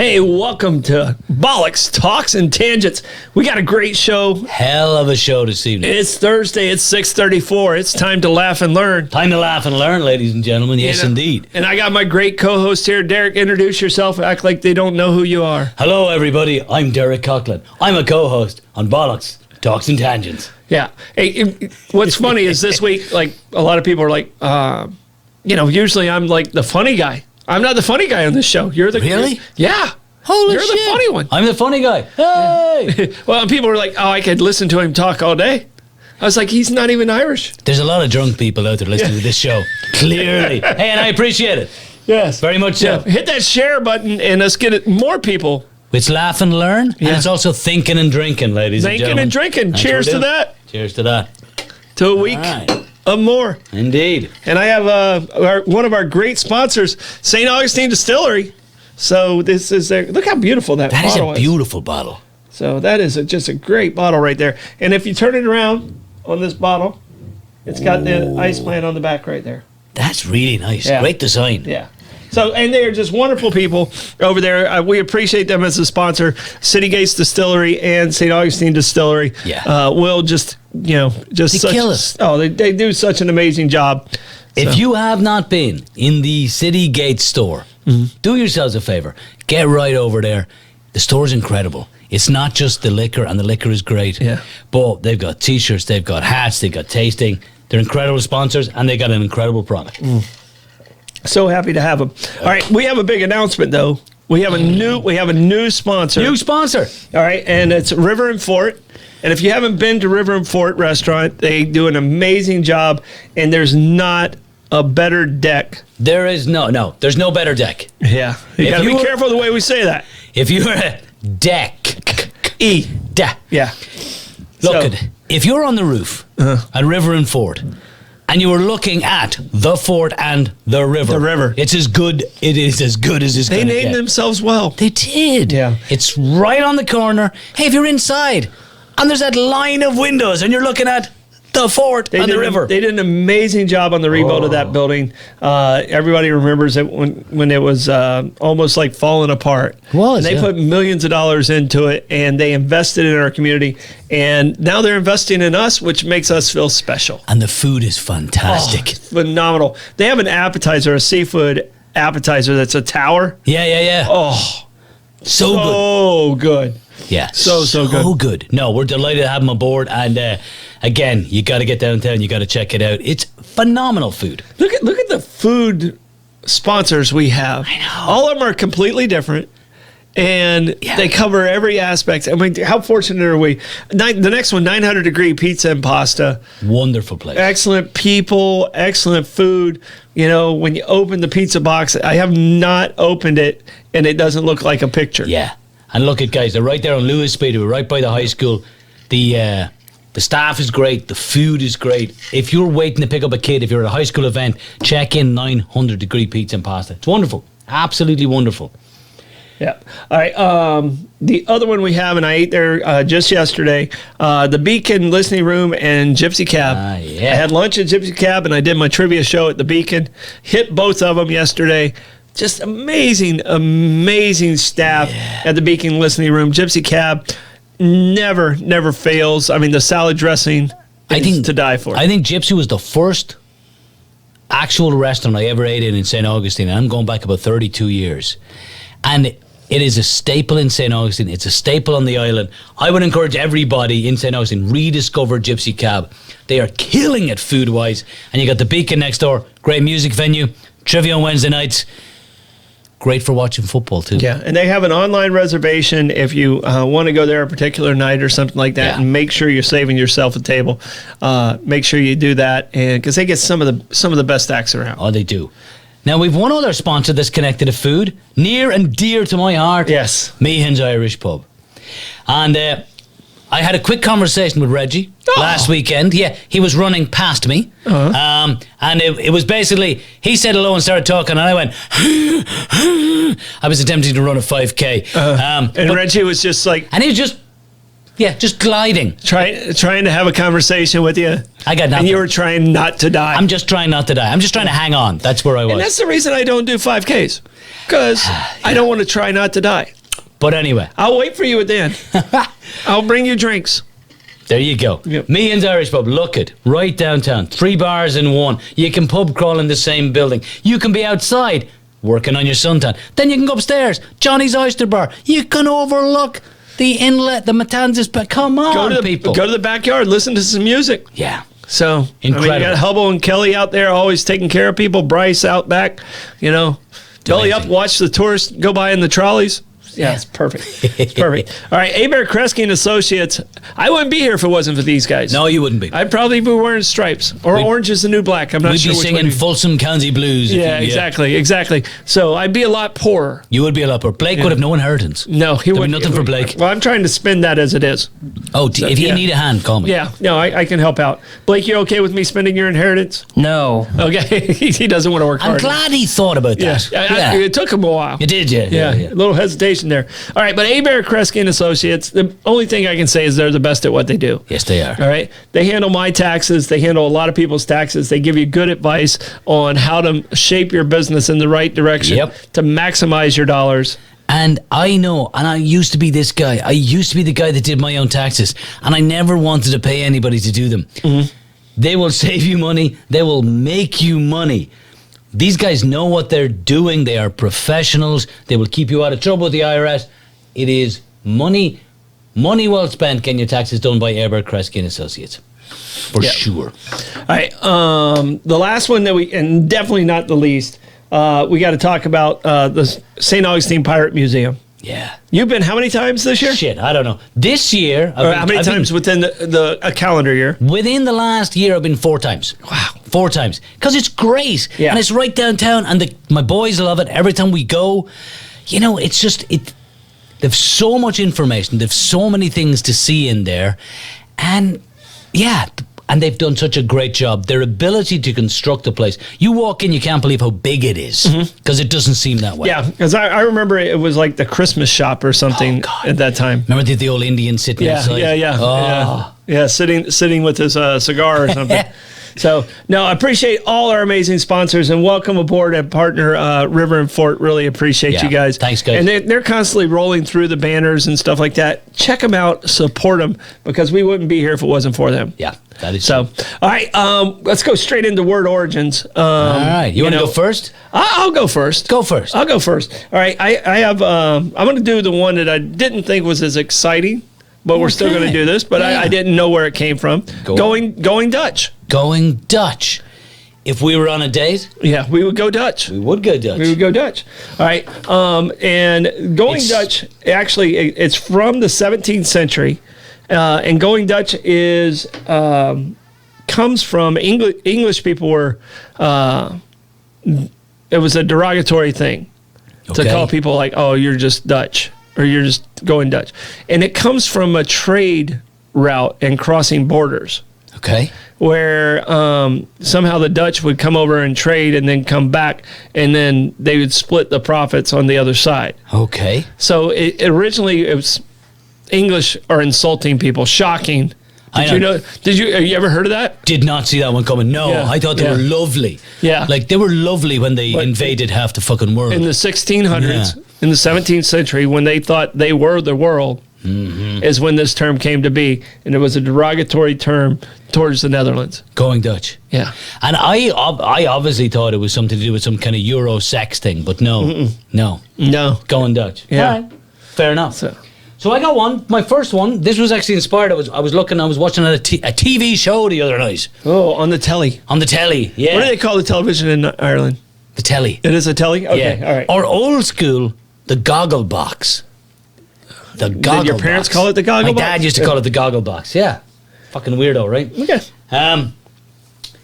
Hey, welcome to Bollox Talks and Tangents. We got a great show. Hell of a show this evening. It's Thursday. It's 6:34. It's time to laugh and learn. Time to laugh and learn, ladies and gentlemen. Yes, indeed. And I got my great co-host here. Derek, introduce yourself. Act like they don't know who you are. Hello, everybody. I'm Derek Coughlin. I'm a co-host on Bollox Talks and Tangents. Yeah. Hey, what's funny is this week, like, a lot of people are like, usually I'm like the funny guy. I'm not the funny guy on this show. You're the Really? Yeah. Holy You're shit. the funny one. I'm the funny guy. Hey! Well, and people were like, I could listen to him talk all day. I was like, he's not even Irish. There's a lot of drunk people out there listening to this show. Clearly. Hey, and I appreciate it. Yes. Very much so. Yeah. Hit that share button and let's get it more people. It's laugh and learn, Yeah. and it's also thinking and drinking, ladies and Thinking gentlemen. and drinking. That's Cheers what to we do. that. Cheers to that. To a week All right. of more. Indeed. And I have one of our great sponsors, St. Augustine Distillery. So this is their, look how beautiful that That is bottle a beautiful bottle. So that is just a great bottle right there. And if you turn it around on this bottle, it's got the ice plant on the back right there. That's really nice. Yeah. Great design. Yeah. So, and they are just wonderful people over there. We appreciate them as a sponsor. City Gates Distillery and St. Augustine Distillery. Yeah. Will just, They kill us. Oh, they do such an amazing job. If So- you have not been in the City Gate store, do yourselves a favor. Get right over there. The store's incredible. It's not just the liquor, and the liquor is great. Yeah. But they've got T-shirts, they've got hats, they've got tasting. They're incredible sponsors, and they got an incredible product. So happy to have them. All right, we have a big announcement though. We have a new sponsor. New sponsor. All right, and it's River and Fort. And if you haven't been to River and Fort restaurant, they do an amazing job, and there's not a better deck. There's no better deck. Yeah. You If got to you be were- careful the way we say that. If you're a deck, Yeah. look, if you're on the roof at River and Fort, and you were looking at the fort and the river, The it is as good as it's They going to get. named themselves well. They did. Yeah. It's right on the corner. Hey, if you're inside and there's that line of windows and you're looking at the fort and the river. They did an amazing job on the rebuild of that building. Everybody remembers it when it was almost like falling apart. It was, And they yeah. put millions of dollars into it, and they invested in our community. And now they're investing in us, which makes us feel special. And the food is fantastic. Phenomenal. They have an appetizer, a seafood appetizer that's a tower. Yeah. Oh, So good. oh, good. Yeah. So good. So good. No, we're delighted to have them aboard. And again, you got to get downtown. You got to check it out. It's phenomenal food. Look at the food sponsors we have. I know. All of them are completely different, and Yeah. they cover every aspect. I mean, how fortunate are we? The next one, 900 Degree Pizza and Pasta. Wonderful place. Excellent people, excellent food. When you open the pizza box, I have not opened it, and it doesn't look like a picture. Yeah. And look at guys, they're right there on Lewis Speed. We're right by the high school. The staff is great. The food is great. If you're waiting to pick up a kid, if you're at a high school event, check in 900 Degree Pizza and Pasta. It's wonderful. Absolutely wonderful. Yeah. All right. The other one we have, and I ate there just yesterday, the Beacon Listening Room and Gypsy Cab. Yeah. I had lunch at Gypsy Cab, and I did my trivia show at the Beacon. Hit both of them yesterday. Just amazing staff at the Beacon Listening Room. Gypsy Cab never fails. I mean, the salad dressing is to die for. I think Gypsy was the first actual restaurant I ever ate in St. Augustine. And I'm going back about 32 years. And it is a staple in St. Augustine. It's a staple on the island. I would encourage everybody in St. Augustine, rediscover Gypsy Cab. They are killing it food-wise. And you got the Beacon next door, great music venue, trivia on Wednesday nights. Great for watching football, too. Yeah, and they have an online reservation if you want to go there a particular night or something like that, Yeah. and make sure you're saving yourself a table. Make sure you do that, and because they get some of the best acts around. Oh, they do. Now, we've one other sponsor that's connected to food, near and dear to my heart. Yes. Meehan's Irish Pub. And I had a quick conversation with Reggie last weekend. Yeah, he was running past me. And it was basically, he said hello and started talking, and I went, I was attempting to run a 5K. And Reggie was just like, and he was just Yeah, just gliding. Trying to have a conversation with you. I got nothing. And you were trying not to die. I'm just trying not to die. I'm just trying to hang on. That's where I was. And that's the reason I don't do 5Ks. Because I don't want to try not to die. But anyway. I'll wait for you at the end. I'll bring you drinks. There you go. Yep. Meehan's Irish Pub. Look it. Right downtown. 3 bars in one. You can pub crawl in the same building. You can be outside working on your suntan. Then you can go upstairs. Johnny's Oyster Bar. You can overlook the inlet, the Matanzas. But come on, people. Go to the backyard. Listen to some music. Yeah. So, incredible. you got Hubble and Kelly out there always taking care of people. Bryce out back, belly up, watch the tourists go by in the trolleys. Yeah, it's perfect. It's perfect. All right, Abare, Kresge and Associates. I wouldn't be here if it wasn't for these guys. No, you wouldn't be. I'd probably be wearing stripes. Or orange is the new black. I'm not sure which one. We'd be singing Folsom County Blues. Yeah, exactly. So I'd be a lot poorer. You would be a lot poorer. Blake would have no inheritance. No, he would. would Nothing for Blake. Well, I'm trying to spin that as it is. Oh, if you need a hand, call me. Yeah, no, I can help out. Blake, you okay with me spending your inheritance? No. Okay, he doesn't want to work hard. I'm glad he thought about that. Yeah. It took him a while. You did, yeah. A little hesitation there. All right, but Abare, Kresge and Associates, the only thing I can say is they're the best at what they do. Yes, they are. All right. They handle my taxes. They handle a lot of people's taxes. They give you good advice on how to shape your business in the right direction to maximize your dollars. And I know, and I used to be this guy. I used to be the guy that did my own taxes, and I never wanted to pay anybody to do them. Mm-hmm. They will save you money. They will make you money. These guys know what they're doing. They are professionals. They will keep you out of trouble with the IRS. It is money well spent getting your taxes done by Abare, Kresge and Associates. For sure. All right. The last one and definitely not the least, we got to talk about the St. Augustine Pirate Museum. Yeah. You've been how many times this year? Shit, I don't know. This year... How many times within a calendar year? Within the last year, I've been 4 times. Wow. 4 times. Because it's great. Yeah. And it's right downtown. And my boys love it. Every time we go, it's just... They've so much information. They've so many things to see in there. And, and they've done such a great job. Their ability to construct the place. You walk in, you can't believe how big it is. Because it doesn't seem that way. Yeah, because I remember it was like the Christmas shop or something at that time. Remember the old Indian sitting outside? Yeah, sitting with his cigar or something. So, no, I appreciate all our amazing sponsors and welcome aboard and partner River and Fort. Really appreciate you guys. Thanks, guys. And they're constantly rolling through the banners and stuff like that. Check them out, support them, because we wouldn't be here if it wasn't for them. Yeah, that is so. True. All right, let's go straight into word origins. All right, you want to go first? I'll go first. Go first. I'll go first. All right, I have. I'm going to do the one that I didn't think was as exciting. But we're still going to do this. But I didn't know where it came from. Going Dutch. Going Dutch. If we were on a date? Yeah, we would go Dutch. We would go Dutch. We would go Dutch. All right. And Dutch, actually, it's from the 17th century. And going Dutch comes from English people were, it was a derogatory thing to call people like, oh, you're just Dutch. Or you're just going Dutch. And it comes from a trade route and crossing borders. Okay. Where somehow the Dutch would come over and trade and then come back, and then they would split the profits on the other side. Okay. So originally it was English are insulting people, shocking. Have you ever heard of that? Did not see that one coming. No, I thought they were lovely. Yeah. Like they were lovely when they invaded half the fucking world. In the 1600s, in the 17th century, when they thought they were the world, is when this term came to be. And it was a derogatory term towards the Netherlands. Going Dutch. Yeah. And I obviously thought it was something to do with some kind of Euro sex thing, but no. No. Going Dutch. Yeah. All right. Fair enough. So I got one. My first one. This was actually inspired. I was watching a TV show the other night. Oh, on the telly. On the telly. Yeah. What do they call the television in Ireland? The telly. It is a telly. Okay. Yeah. All right. Or old school, the goggle box. The goggle box. Did your parents call it the goggle box? My dad used to call it the goggle box. Yeah. Fucking weirdo, right? Okay.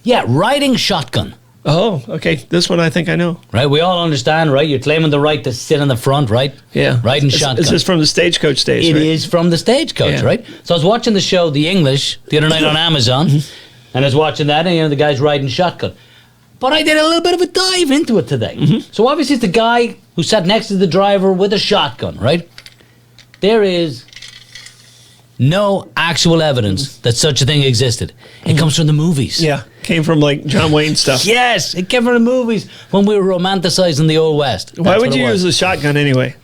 Yeah. Riding shotgun. Oh, okay. This one I think I know. Right, we all understand, right? You're claiming the right to sit in the front, right? Yeah. Riding shotgun. This is from the Stagecoach days, It right? is from the Stagecoach, right? So I was watching the show The English the other night on Amazon, and I was watching that, and the guy's riding shotgun. But I did a little bit of a dive into it today. So obviously it's the guy who sat next to the driver with a shotgun, right? There is no actual evidence that such a thing existed. It comes from the movies. Yeah, came from like John Wayne stuff. Yes, it came from the movies when we were romanticizing the Old West. Why That's would what it you was. use a shotgun anyway?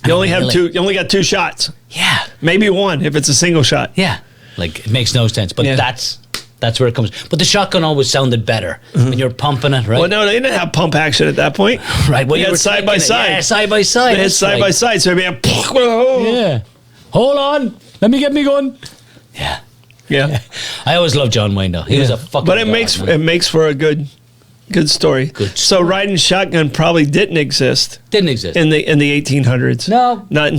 You only have really? two. You only got 2 shots. Yeah, Maybe 1 if it's a single shot. yeah. Like, it makes no sense, but Yeah. that's where it comes. But the shotgun always sounded better when you're pumping it, right? Well, no, they didn't have pump action at that point. Right. Well, you you had were side by taking it. side. Yeah, side by side. They had That's side by right. side, so it'd be a Yeah. Hold on. Let me get me gun. Yeah. yeah. I always loved John Wayne, though. He was a fucking. But it god, it man. makes for a good story. Good So riding shotgun probably didn't exist Didn't exist. in the 1800s. No. not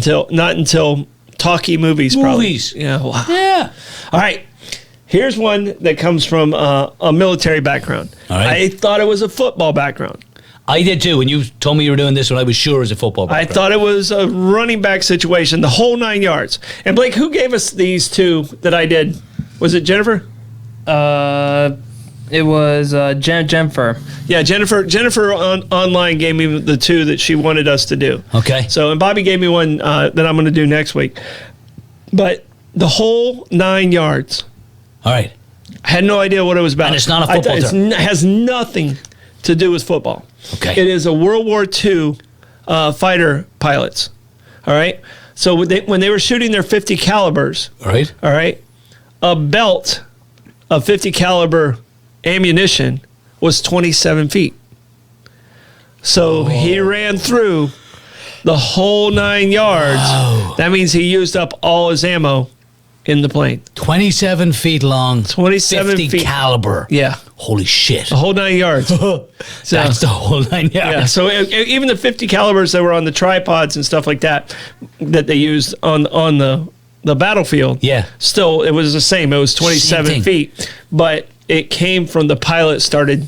until talkie movies. Probably. Movies. Yeah. Wow. Yeah. All right. Here's one that comes from a military background. All right. I thought it was a football background. I did too. When you told me you were doing this one, I was sure it was a football I background. thought it was a running back situation, the whole 9 yards. And Blake, who gave us these 2 that I did? Was it Jennifer? It was Jennifer. Yeah, Jennifer online gave me the 2 that she wanted us to do. Okay. So, and Bobby gave me one that I'm going to do next week. But the whole 9 yards, All right. I had no idea what it was about. And it's not a I football thought term. it has nothing to do with football. Okay. It is a World War II fighter pilots. All right. So when they were shooting their 50 calibers, All right. all right, a belt of 50 caliber ammunition was 27 feet. So he ran through the whole 9 yards. Wow. That means he used up all his ammo in the plane. 27 feet long. 27 50 feet. caliber. Yeah. Holy shit. The whole 9 yards. That's the whole 9 yards. Yeah, so even the 50 calibers that were on the tripods and stuff like that they used on the battlefield, Yeah. still it was the same. It was Same 27 thing. feet, but it came from the pilot started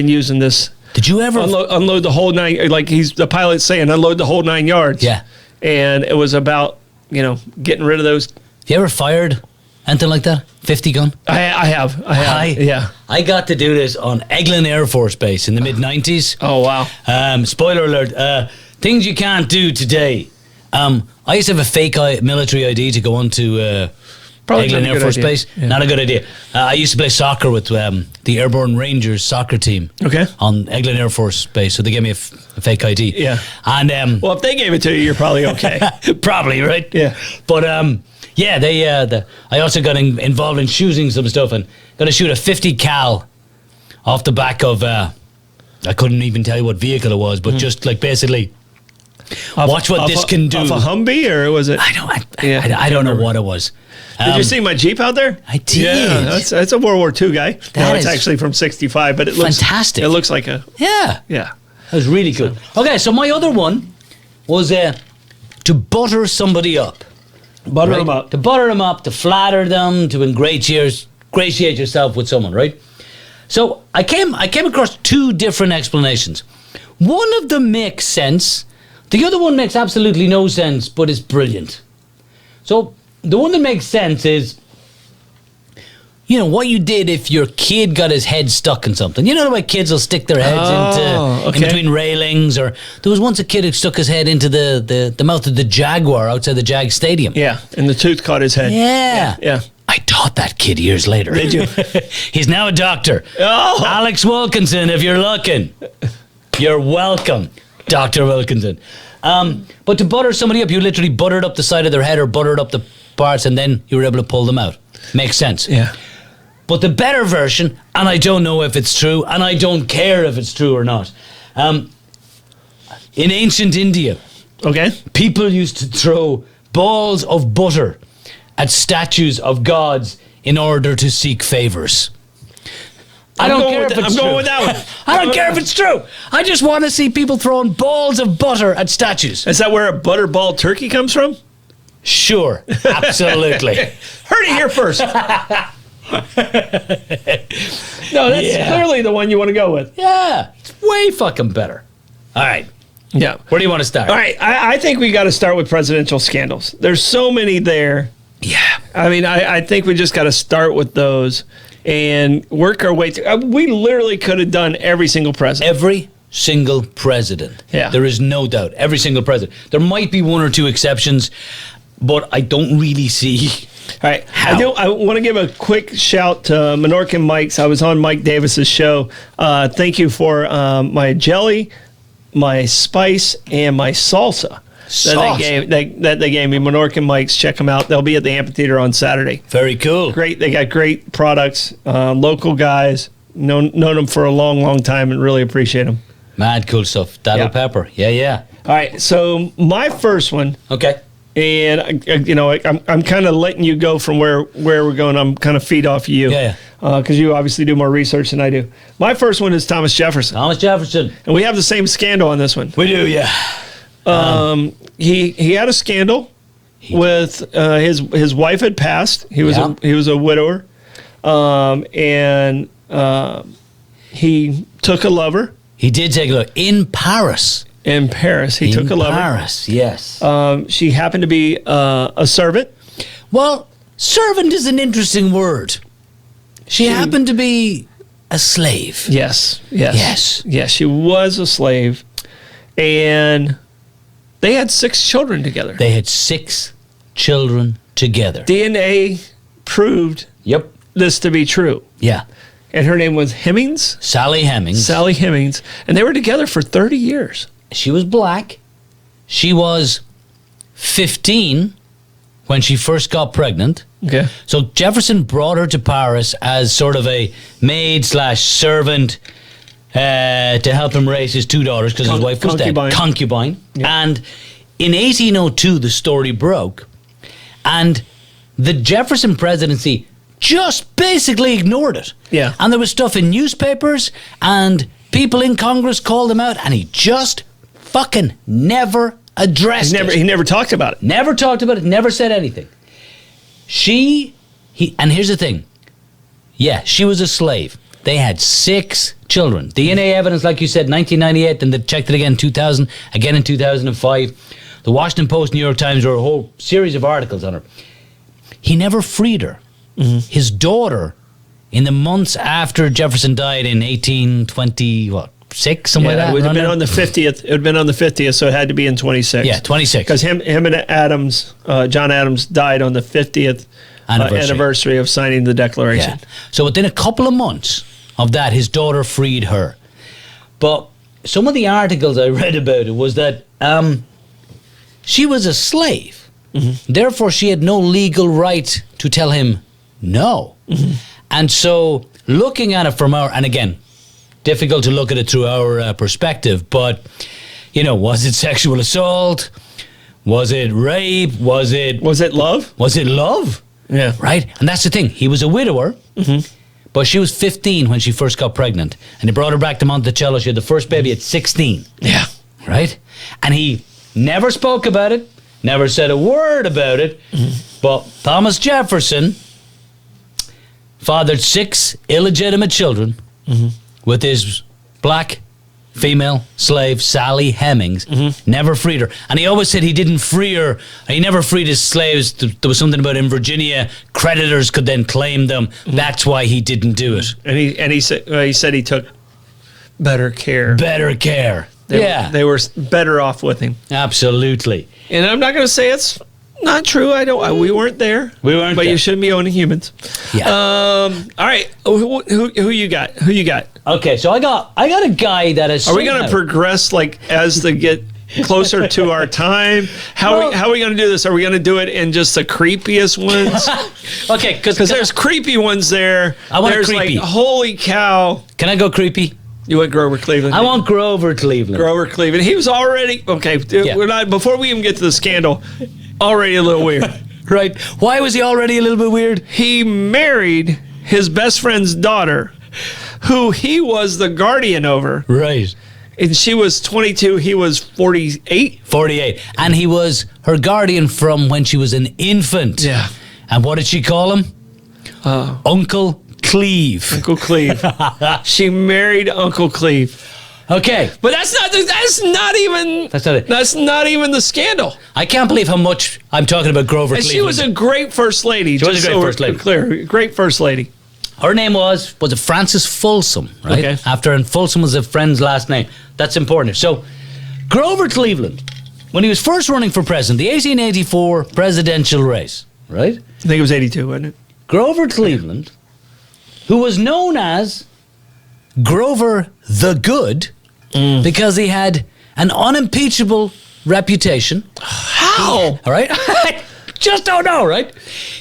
using this. Did you ever? Unload the whole 9, like the pilot's saying, unload the whole 9 yards. Yeah. And it was about, getting rid of those. You ever fired anything like that? 50 gun? I have. Yeah. I got to do this on Eglin Air Force Base in the mid 90s. Oh, wow. Spoiler alert. Things you can't do today. I used to have a fake military ID to go on to Probably not Eglin a Air good Force idea. Base. Yeah. Not a good idea. I used to play soccer with the Airborne Rangers soccer team. Okay. On Eglin Air Force Base. So they gave me a fake ID. Yeah. And Well, if they gave it to you, you're probably okay. probably, right? Yeah. But yeah, I also got involved in shooting some stuff and got to shoot a 50 cal off the back of I couldn't even tell you what vehicle it was, but just like basically watch what this can do. Off a Humvee, or was it? I don't know what it was. Did you see my Jeep out there? I did. Yeah, that's a World War II guy. No, it's is actually from '65, but it looks fantastic. It looks like a Yeah, yeah. that was really cool. Okay, so my other one was to butter somebody up. Butter Right? them up. To butter them up, to flatter them, to ingratiate yourself with someone, right? So I came across 2 different explanations. One of them makes sense. The other one makes absolutely no sense, but it's brilliant. So the one that makes sense is, what you did if your kid got his head stuck in something. You know the way kids will stick their heads in between railings, or there was once a kid who stuck his head into the mouth of the Jaguar outside the Jag Stadium. Yeah, and the tooth caught his head. Yeah. I taught that kid years later. Did you? He's now a doctor. Oh. Alex Wilkinson, if you're looking, you're welcome, Dr. Wilkinson. But to butter somebody up, you literally buttered up the side of their head or buttered up the parts, and then you were able to pull them out. Makes sense. Yeah. But the better version, and I don't know if it's true, and I don't care if it's true or not. In ancient India, Okay. people used to throw balls of butter at statues of gods in order to seek favors. I don't care if it's I'm true. going with that one. I don't care if it's true. I just want to see people throwing balls of butter at statues. Is that where a butterball turkey comes from? Sure, absolutely. Heard it here first. No, that's clearly the one you want to go with. Yeah, it's way fucking better. All right, Yeah. where do you want to start? All right, I think we got to start with presidential scandals. There's so many there. Yeah. I mean, I think we just got to start with those and work our way through. We literally could have done every single president. Every single president. Yeah. There is no doubt. Every single president. There might be one or two exceptions, but I don't really see All right. How? I want to give a quick shout to Menorcan Mike's. I was on Mike Davis's show. Thank you for my jelly, my spice, and my salsa. That they gave me. Menorcan Mike's. Check them out. They'll be at the amphitheater on Saturday. Very cool. Great. They got great products. Local guys. Known them for a long, long time and really appreciate them. Mad cool stuff. Dado pepper. Yeah. All right. So my first one. Okay. And I'm kind of letting you go from where we're going. I'm kind of feed off you, because you obviously do more research than I do. My first one is Thomas Jefferson. Thomas Jefferson, and we have the same scandal on this one. We do, yeah. He had a scandal with his wife had passed. He was a widower, and he took a lover. He did take a lover in Paris. In Paris, he took a lover. In Paris, yes. She happened to be a servant. Well, servant is an interesting word. She happened to be a slave. Yes. She was a slave, and they had 6 children together. They had 6 children together. DNA proved this to be true. Yeah. And her name was Hemings. Sally Hemings. Sally Hemings. And they were together for 30 years. She was black. She was 15 when she first got pregnant. Okay. So Jefferson brought her to Paris as sort of a maid/servant to help him raise his 2 daughters because his wife was dead. Concubine. Yeah. And in 1802, the story broke. And the Jefferson presidency just basically ignored it. Yeah. And there was stuff in newspapers and people in Congress called him out and he just fucking never addressed it. He never talked about it. Never talked about it, never said anything. And here's the thing. Yeah, she was a slave. They had 6 children. DNA evidence, like you said, 1998, then they checked it again in 2000, again in 2005. The Washington Post, New York Times wrote a whole series of articles on her. He never freed her. Mm-hmm. His daughter, in the months after Jefferson died in 1826, something like that. It would have been on the 50th. It would have been on the 50th, so it had to be in 26. Yeah, 26. Because him and Adams, John Adams, died on the 50th anniversary of signing the Declaration. Yeah. So within a couple of months of that, his daughter freed her. But some of the articles I read about it was that she was a slave. Mm-hmm. Therefore, she had no legal right to tell him no. Mm-hmm. And so looking at it from and again, difficult to look at it through our perspective, but, was it sexual assault? Was it rape? Was it love? Was it love? Yeah. Right? And that's the thing. He was a widower, but she was 15 when she first got pregnant. And he brought her back to Monticello. She had the first baby at 16. Yeah. Right? And he never spoke about it, never said a word about it. But Thomas Jefferson fathered 6 illegitimate children with his black female slave, Sally Hemings, never freed her. And he always said he didn't free her. He never freed his slaves. There was something about in Virginia, creditors could then claim them. That's why he didn't do it. And he said he took better care. Better care. They were better off with him. Absolutely. And I'm not going to say it's not true. We weren't there. But you shouldn't be owning humans. Yeah. All right. Who you got? Who you got? Okay, so I got a guy that is. Are we going to progress as they get closer to our time? How are we going to do this? Are we going to do it in just the creepiest ones? Okay, because there's creepy ones there. I want there's creepy. Like, holy cow. Can I go creepy? You want Grover Cleveland? I want Grover Cleveland. Grover Cleveland. He was already okay. Yeah. We're not before we even get to the scandal. Already a little weird. Right. Why was he already a little bit weird? He married his best friend's daughter, who he was the guardian over. Right. And she was 22. He was 48. 48. And he was her guardian from when she was an infant. Yeah. And what did she call him? Uncle Cleve. Uncle Cleve. She married Uncle Cleve. Okay, but that's not even the scandal. I can't believe how much I'm talking about Grover Cleveland. She was a great first lady. She was a great first lady. Clear, great first lady. Her name was it Frances Folsom, right? Okay. After, and Folsom was a friend's last name. That's important. So, Grover Cleveland, when he was first running for president, the 1884 presidential race, right? I think it was 82, wasn't it? Grover Cleveland, who was known as Grover the Good because he had an unimpeachable reputation. How? All right? Just don't know, right?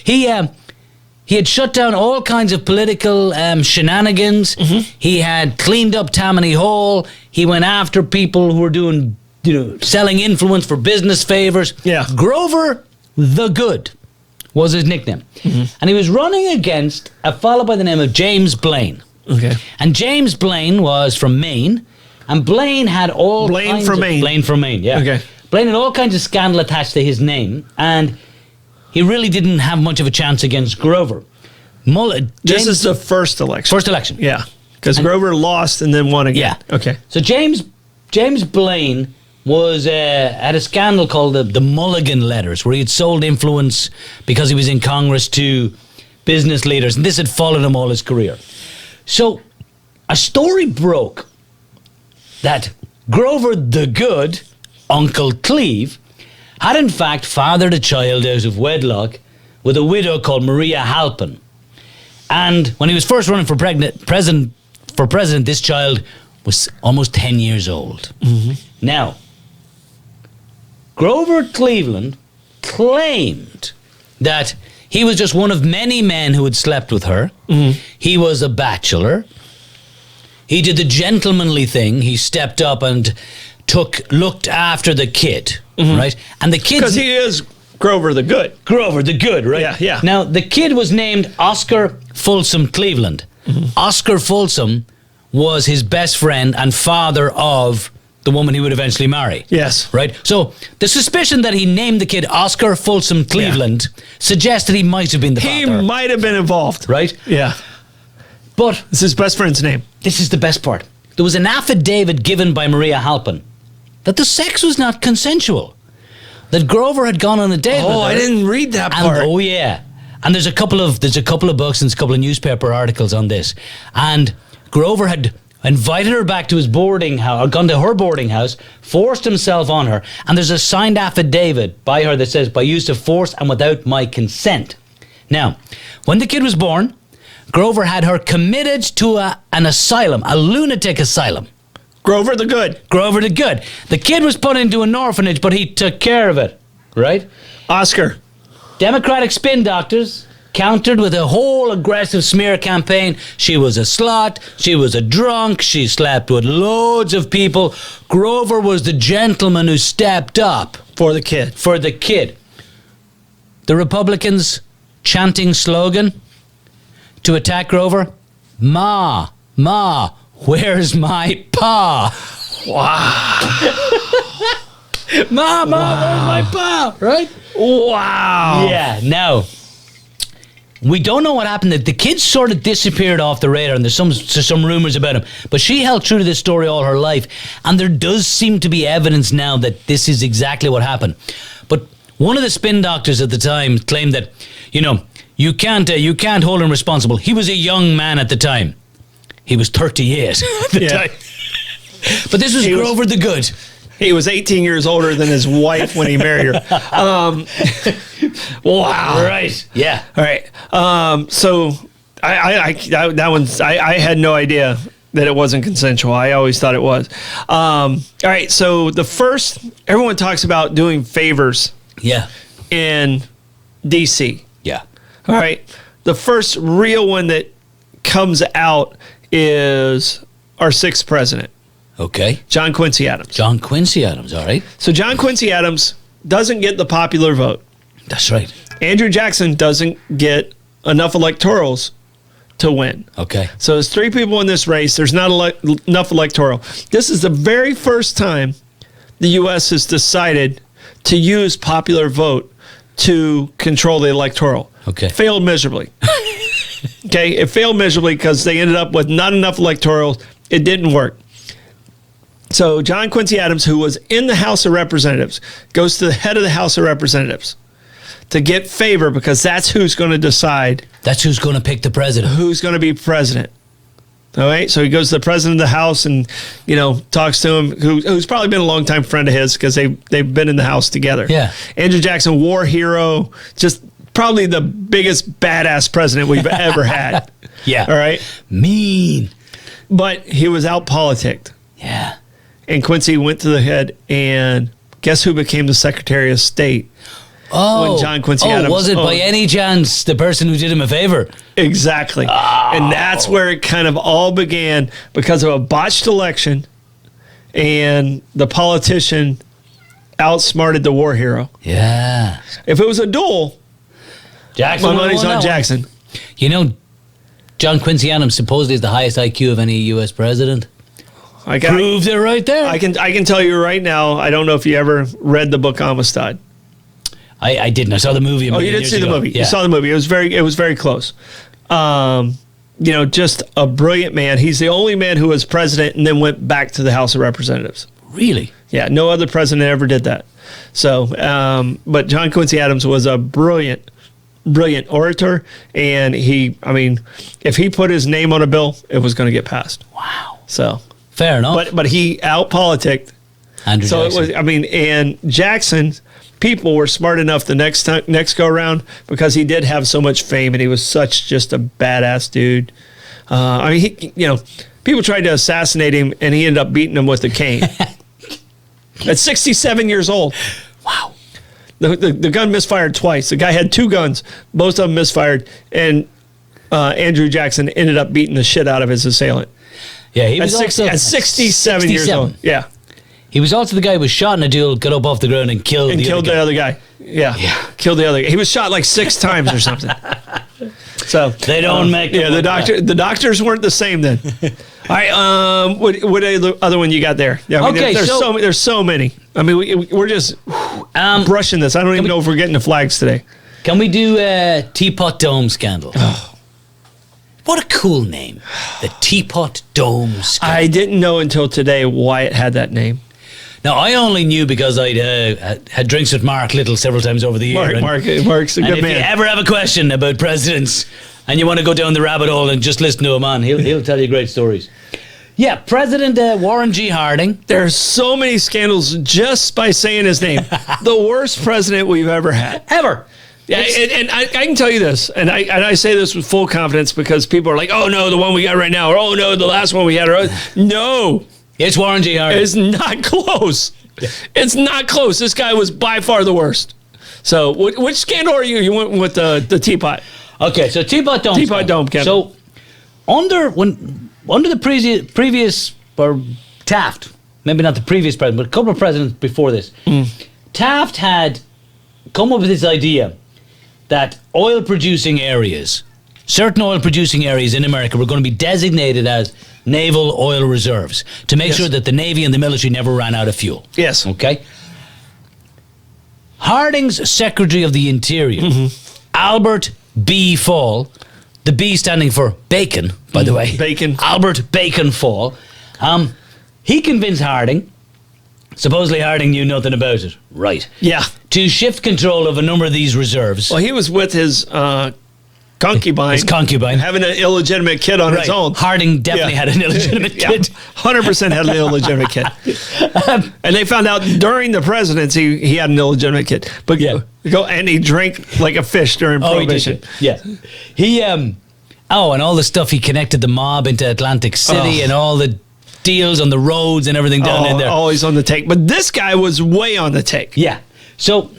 He had shut down all kinds of political shenanigans. He had cleaned up Tammany Hall. He went after people who were doing, selling influence for business favors. Yeah. Grover the Good was his nickname. And he was running against a fellow by the name of James Blaine. Okay. And James Blaine was from Maine. And Blaine had all Blaine kinds from of... Maine. Blaine from Maine, yeah. Okay. Blaine had all kinds of scandal attached to his name. And he really didn't have much of a chance against Grover. This is the first election. First election. Yeah. Because Grover lost and then won again. Yeah. Okay. So James Blaine was had a scandal called the Mulligan Letters, where he had sold influence because he was in Congress to business leaders, and this had followed him all his career. So a story broke that Grover the Good, Uncle Cleve, had in fact fathered a child out of wedlock with a widow called Maria Halpin. And when he was first running for president, this child was almost 10 years old. Now, Grover Cleveland claimed that he was just one of many men who had slept with her. He was a bachelor. He did the gentlemanly thing. He stepped up and looked after the kid, right? And the kid, Because he is Grover the Good. Grover the Good, right? Yeah, yeah. Now, the kid was named Oscar Folsom Cleveland. Oscar Folsom was his best friend and father of the woman he would eventually marry. Yes. Right? So, the suspicion that he named the kid Oscar Folsom Cleveland suggests that he might have been the He father. might have been involved. Right? Yeah. But It's his best friend's name. this is the best part. There was an affidavit given by Maria Halpin that the sex was not consensual. That Grover had gone on a date with her. Oh, I didn't read that part. And, oh yeah, and there's a couple of books and a couple of newspaper articles on this. And Grover had invited her back to his boarding house, or gone to her boarding house, forced himself on her, and there's a signed affidavit by her that says, "By use of force and without my consent." Now, when the kid was born, Grover had her committed to an asylum, a lunatic asylum. Grover the Good. Grover the Good. The kid was put into an orphanage, but he took care of it, right? Oscar. Democratic spin doctors countered with a whole aggressive smear campaign. She was a slut, she was a drunk, she slept with loads of people. Grover was the gentleman who stepped up For the kid. for the kid. The Republicans chanting slogan to attack Grover: "Ma, Ma, where's my pa?" Ma, where's my pa? Right? Wow. Yeah, now, we don't know what happened. The kid sort of disappeared off the radar, and there's some rumors about him. But she held true to this story all her life, and there does seem to be evidence now that this is exactly what happened. But one of the spin doctors at the time claimed that, you can't hold him responsible. He was a young man at the time. He was 38 at the time. But this was Grover the Good. He was 18 years older than his wife when he married her. Wow. Right. Yeah. All right. So I had no idea that it wasn't consensual. I always thought it was. All right. So everyone talks about doing favors Yeah. in DC. Yeah. All right. The first real one that comes out is our sixth president, Okay. John Quincy Adams. John Quincy Adams, all right. So John Quincy Adams doesn't get the popular vote. That's right. Andrew Jackson doesn't get enough electorals to win. Okay. So there's three people in this race. There's not enough electoral. This is the very first time the U.S. has decided to use popular vote to control the electoral. Okay. Failed miserably. Okay, it failed miserably because they ended up with not enough electorals. It didn't work. So John Quincy Adams, who was in the House of Representatives, goes to the head of the House of Representatives to get favor because that's who's going to decide That's who's going to pick the president. who's going to be president. All right, so he goes to the president of the House and, talks to him, who's probably been a longtime friend of his because they've been in the House together. Yeah. Andrew Jackson, war hero, just probably the biggest badass president we've ever had. Yeah. All right. Mean. But he was out politicked. Yeah. And Quincy went to the head, and guess who became the Secretary of State? Oh, When John Quincy Adams was it by owned- any chance the person who did him a favor? Exactly. And that's where it kind of all began, because of a botched election, and the politician outsmarted the war hero. Yeah. If it was a duel, Jackson. my would've money's won on that one. Jackson. You know, John Quincy Adams supposedly is the highest IQ of any U.S. president. I got. Proved it right there. I can tell you right now. I don't know if you ever read the book Amistad. I didn't. I saw the movie. Oh, you did see the movie. Yeah. You saw the movie. It was very close. Just a brilliant man. He's the only man who was president and then went back to the House of Representatives. Really? Yeah, no other president ever did that. So, but John Quincy Adams was a brilliant orator, and if he put his name on a bill, it was going to get passed. Wow. So, Fair enough. but he out-politicked. Andrew So Jackson. it was, and Jackson, people were smart enough the next go around, because he did have so much fame and he was such just a badass dude. People tried to assassinate him, and he ended up beating them with a cane. At 67 years old. Wow. The gun misfired twice. The guy had two guns. Both of them misfired, and Andrew Jackson ended up beating the shit out of his assailant. Yeah, he At, was also, at 67 years old. Yeah. He was also the guy who was shot in a duel, got up off the ground and killed And the killed other the guy. other guy. Yeah. Killed the other guy. He was shot like 6 times or something. So They don't make them Yeah, like the doctors weren't the same then. All right, what other one you got there? Yeah, Okay, there's so many. I mean, we're just brushing this. I don't even know if we're getting the flags today. Can we do Teapot Dome Scandal? What a cool name. The Teapot Dome Scandal. I didn't know until today why it had that name. Now, I only knew because I'd had drinks with Mark Little several times over the year. Mark's a And good if you man. ever have a question about presidents and you want to go down the rabbit hole and just listen to him on, he'll tell you great stories. Yeah, President Warren G. Harding. There's so many scandals just by saying his name. The worst president we've ever had. Ever. Yeah, and I can tell you this, and I say this with full confidence, because people are like, oh no, the one we got right now, or oh no, the last one we had. No, It's Warren G. Harding. it's not close. It's not close. This guy was by far the worst. So, which scandal are you? You went with the teapot. Okay, so Teapot Dome. Teapot Dome Scandal. So under the previous or Taft, maybe not the previous president, but a couple of presidents before this, Taft had come up with this idea that certain oil producing areas in America were going to be designated as naval oil reserves to make Yes. sure that the Navy and the military never ran out of fuel. Yes. Okay. Harding's Secretary of the Interior, Albert B. Fall, the B standing for Bacon, by the way. Bacon. Albert Bacon Fall. He convinced Harding, supposedly Harding knew nothing about it, right, Yeah. to shift control of a number of these reserves. Well, he was with his concubine. His concubine. having an illegitimate kid on his own. Harding definitely Yeah. had an illegitimate Yeah, kid. 100% had an illegitimate kid. And they found out during the presidency he had an illegitimate kid. But Yeah. and he drank like a fish during Prohibition. Yeah. He and all the stuff he connected the mob into Atlantic City and all the deals on the roads and everything down in there. Always on the take. But this guy was way on the take. Yeah. So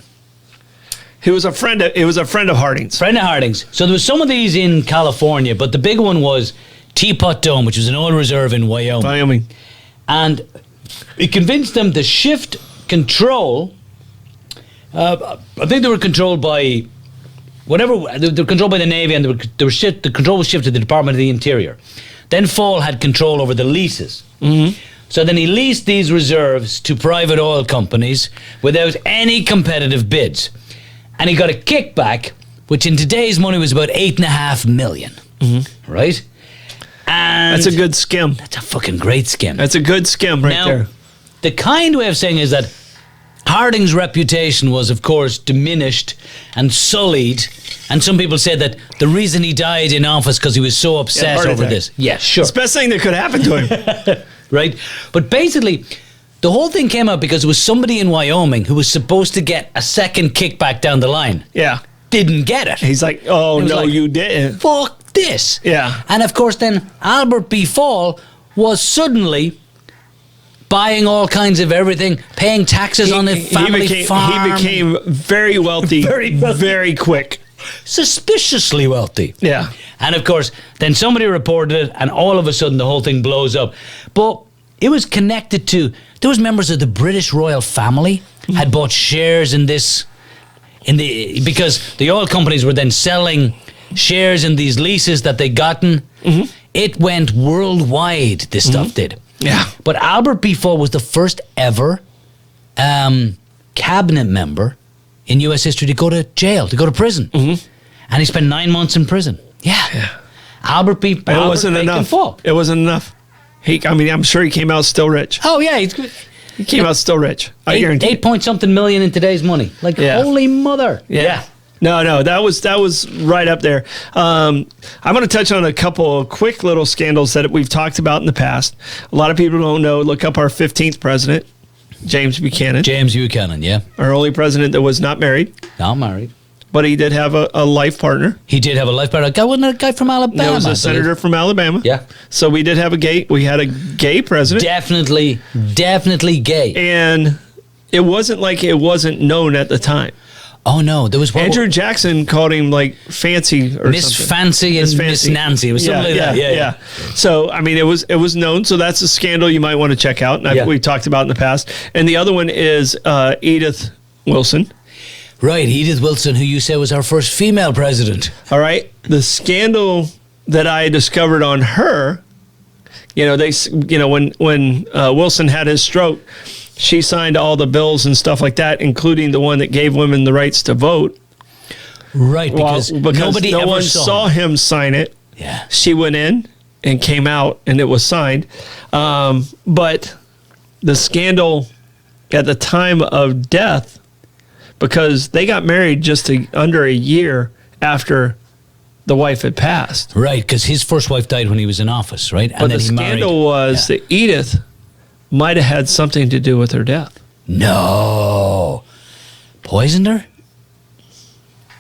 He was a friend of Harding's. friend of Harding's. So there was some of these in California, but the big one was Teapot Dome, which was an oil reserve in Wyoming. And it convinced them to shift control. I think they were controlled by they were controlled by the Navy, and the control was shifted to the Department of the Interior. Then Fall had control over the leases. Mm-hmm. So then he leased these reserves to private oil companies without any competitive bids. And he got a kickback, which in today's money was about $8.5 million. Mm-hmm. Right? And That's a good skim. That's a fucking great skim. That's a good skim right now, there. The kind way of saying is that Harding's reputation was, of course, diminished and sullied. And some people said that the reason he died in office because he was so upset heart over attack. this. Yeah, sure. It's the best thing that could happen to him. Right? But basically, the whole thing came out because it was somebody in Wyoming who was supposed to get a second kickback down the line. Yeah. didn't get it. He's like, oh, It was no, like, you didn't. Fuck this. Yeah. And of course, then Albert B. Fall was suddenly buying all kinds of everything, paying taxes on the family farm. He became very wealthy, very quick. Suspiciously wealthy. Yeah. And of course, then somebody reported it, and all of a sudden the whole thing blows up. But it was connected to, there was members of the British royal family had bought shares in this, because the oil companies were then selling shares in these leases that they'd gotten. Mm-hmm. It went worldwide, this stuff did. Yeah. But Albert B. Fall was the first ever cabinet member in U.S. history to go to jail, to go to prison. Mm-hmm. And he spent 9 months in prison. Yeah. Albert B. It wasn't enough. It wasn't enough. I'm sure he came out still rich. Oh, yeah. He came out still rich. I guarantee. 8 point something million in today's money. Like, holy mother. Yeah. No, that was right up there. I'm going to touch on a couple of quick little scandals that we've talked about in the past. A lot of people don't know. Look up our 15th president, James Buchanan. James Buchanan, yeah. Our only president that was not married. Not married. But he did have a life partner. He did have a life partner. Wasn't a guy from Alabama? There was a senator from Alabama. Yeah. So we had a gay president. Definitely gay. And it wasn't like it wasn't known at the time. Oh no, there was one. Andrew Jackson called him like fancy or Miss something. Fancy and Miss Nancy. It was something like that. Yeah. So I mean, it was known. So that's a scandal you might want to check out. And we've talked about in the past. And the other one is Edith Wilson. Right, Edith Wilson, who you said was our first female president. All right, the scandal that I discovered on her. When Wilson had his stroke, she signed all the bills and stuff like that, including the one that gave women the rights to vote. Right, because nobody no ever one saw him sign it. Yeah. She went in and came out, and it was signed. But the scandal at the time of death, because they got married just under a year after the wife had passed. Right, because his first wife died when he was in office, right? But the scandal was that Edith might have had something to do with her death. No. Poisoned her?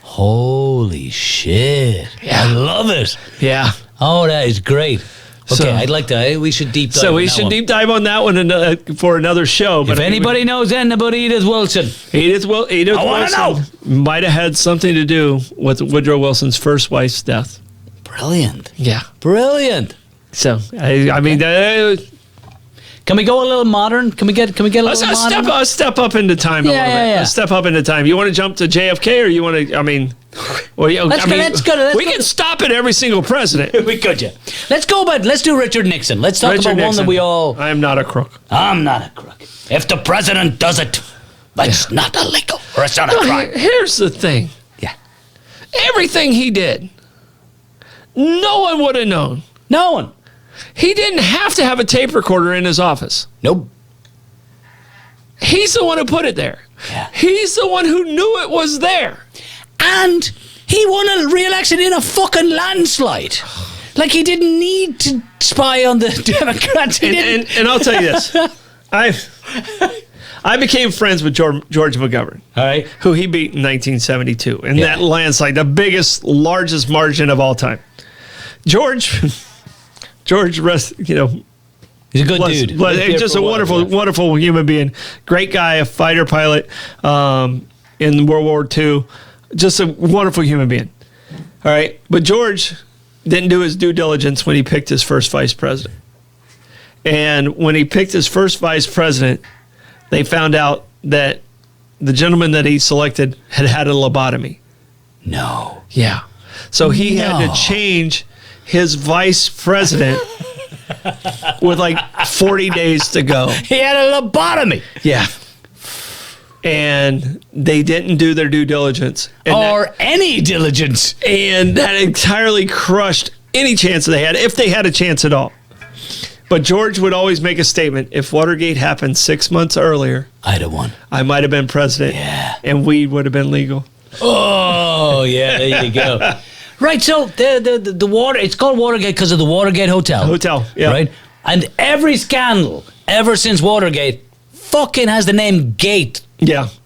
Holy shit. Yeah. I love it. Yeah. Oh, that is great. Okay, I'd like to. We should deep dive. So we should deep dive on that one for another show. But if anybody knows anything about Edith Wilson, Edith Wilson might have had something to do with Woodrow Wilson's first wife's death. Brilliant. Yeah, brilliant. So I mean, can we go a little modern? Can we get a little modern? Let's step up into time a little bit. Yeah. Let's step up into time. You want to jump to JFK, or you want to? I mean. Well, Let's go. We can stop at every single president. We could, yeah. Let's do Richard Nixon. Let's talk about one that we all... I am not a crook. I'm not a crook. If the president does it, it's not illegal, or it's not a crime. Here's the thing. Yeah. Everything he did, no one would have known. No one. He didn't have to have a tape recorder in his office. Nope. He's the one who put it there. Yeah. He's the one who knew it was there. And he won a re-election in a fucking landslide. Like, he didn't need to spy on the Democrats. And I'll tell you this. I became friends with George McGovern, all right, who he beat in 1972. And that landslide, the biggest, largest margin of all time. George, he's a good dude. He's just a wonderful human being. Great guy, a fighter pilot in World War II. Just a wonderful human being. All right. But George didn't do his due diligence when he picked his first vice president. And when he picked his first vice president, they found out that the gentleman that he selected had a lobotomy. No. Yeah. So he had to change his vice president with like 40 days to go. He had a lobotomy. Yeah. And they didn't do their due diligence. Any diligence. And that entirely crushed any chance they had, if they had a chance at all. But George would always make a statement, if Watergate happened 6 months earlier, I'd have won. I might have been president. Yeah. And weed would have been legal. Oh, yeah, there you go. Right, so the water, it's called Watergate because of the Watergate Hotel. Yeah. Right? And every scandal ever since Watergate fucking has the name Gate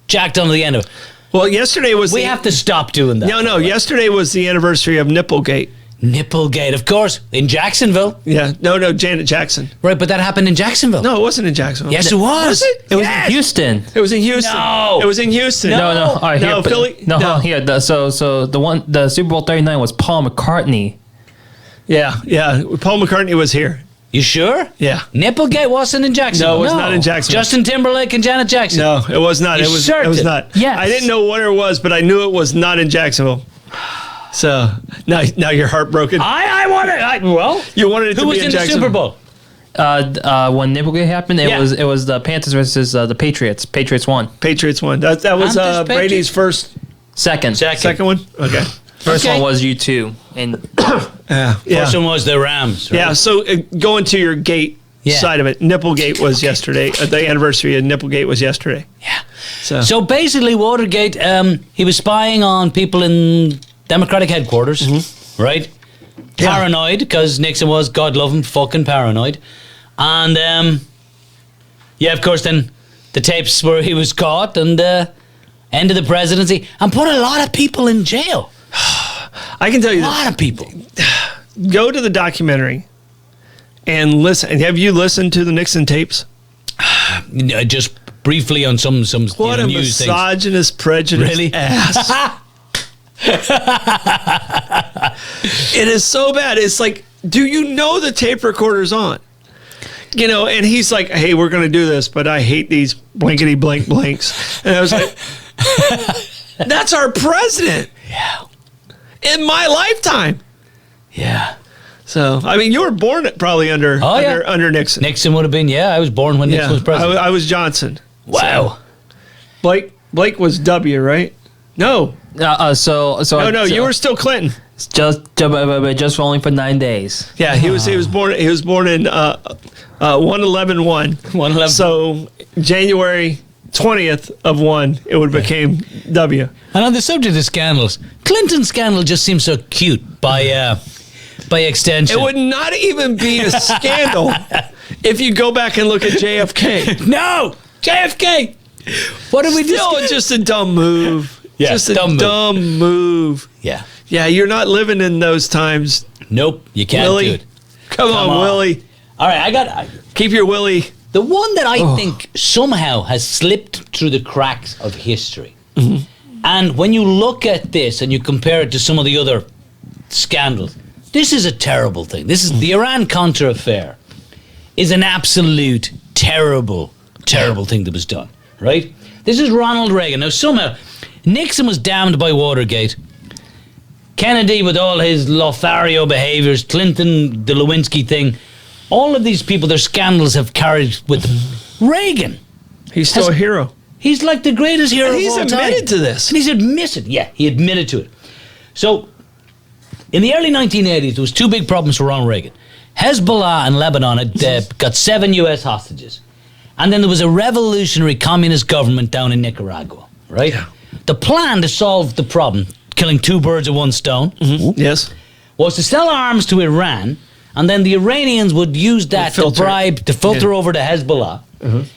jacked onto the end of it. Well, yesterday was We have to stop doing that. No. Yesterday was the anniversary of Nipplegate. Nipplegate, of course, in Jacksonville. Yeah. No, Janet Jackson. Right, but that happened in Jacksonville. No, it wasn't in Jacksonville. Yes, it was. Was it? It was in Houston. It was in Houston. No. It was in Houston. No. All right, No, here, Philly. No, here. So the Super Bowl 39 was Paul McCartney. Yeah. Paul McCartney was here. You sure? Yeah. Nipplegate wasn't in Jacksonville. No, it was not in Jacksonville. Justin Timberlake and Janet Jackson. No, it was not. You It was certain? not. Yes. I didn't know what it was, but I knew it was not in Jacksonville. So now you're heartbroken. I wanted. Well, You wanted it to who be was in in the Jacksonville. Super Bowl? When Nipplegate happened, Yeah. it was the Panthers versus the Patriots. Patriots won. Patriots won. That was Panthers, Brady's first Second. second one. Okay. First Okay. one was U2. And Yeah. First one was the Rams. Right? Yeah. So going to your gate Yeah. side of it, Nipplegate was yesterday. The anniversary of Nipplegate was yesterday. Yeah. So, So basically, Watergate, he was spying on people in Democratic headquarters, right? Yeah. Paranoid, because Nixon was, God love him, fucking paranoid. And, yeah, of course, then the tapes where he was caught and ended the presidency and put a lot of people in jail. I can tell you A this. lot of people. Go to the documentary and listen. Have you listened to the Nixon tapes? Just briefly on some What a news things. misogynist, prejudiced Really? ass. It is so bad. It's like, do you know the tape recorder's on? You know, and he's like, hey, we're going to do this, but I hate these blankety blank blanks. And I was like, that's our president. Yeah. In my lifetime. Yeah. So, I mean, you were born probably under Oh, yeah. under Nixon. Nixon would have been, I was born when Nixon was president. I was Johnson. Wow. Blake was W, right? No. so No, you were still Clinton. just only for 9 days. Yeah, he was born in 111-1. 111. So January 20th of 1, it would have became W. And on the subject of scandals, Clinton's scandal just seems so cute by extension. It would not even be a scandal if you go back and look at JFK. No! JFK! What did we do? Still just a dumb move. Yeah, just a dumb move. Yeah. Yeah, you're not living in those times, Nope, you can't do Willie. it. Come on, Willie. All right, Keep your Willie. the one that I think somehow has slipped through the cracks of history. And when you look at this and you compare it to some of the other scandals, this is a terrible thing. This is the Iran-Contra affair is an absolute terrible thing that was done, right? This is Ronald Reagan. Now, somehow, Nixon was damned by Watergate. Kennedy with all his Lothario behaviors, Clinton, the Lewinsky thing, all of these people, their scandals have carried with them. Reagan, He's still a hero. he's like the greatest hero And of he's all time. admitted to this. And he's admitted, he admitted to it. So, in the early 1980s, there was two big problems for Ronald Reagan. Hezbollah and Lebanon had got 7 U.S. hostages. And then there was a revolutionary communist government down in Nicaragua, right? Yeah. The plan to solve the problem, killing two birds with one stone, Yes. was to sell arms to Iran, and then the Iranians would use that to filter it. bribe, to filter Yeah. over to Hezbollah,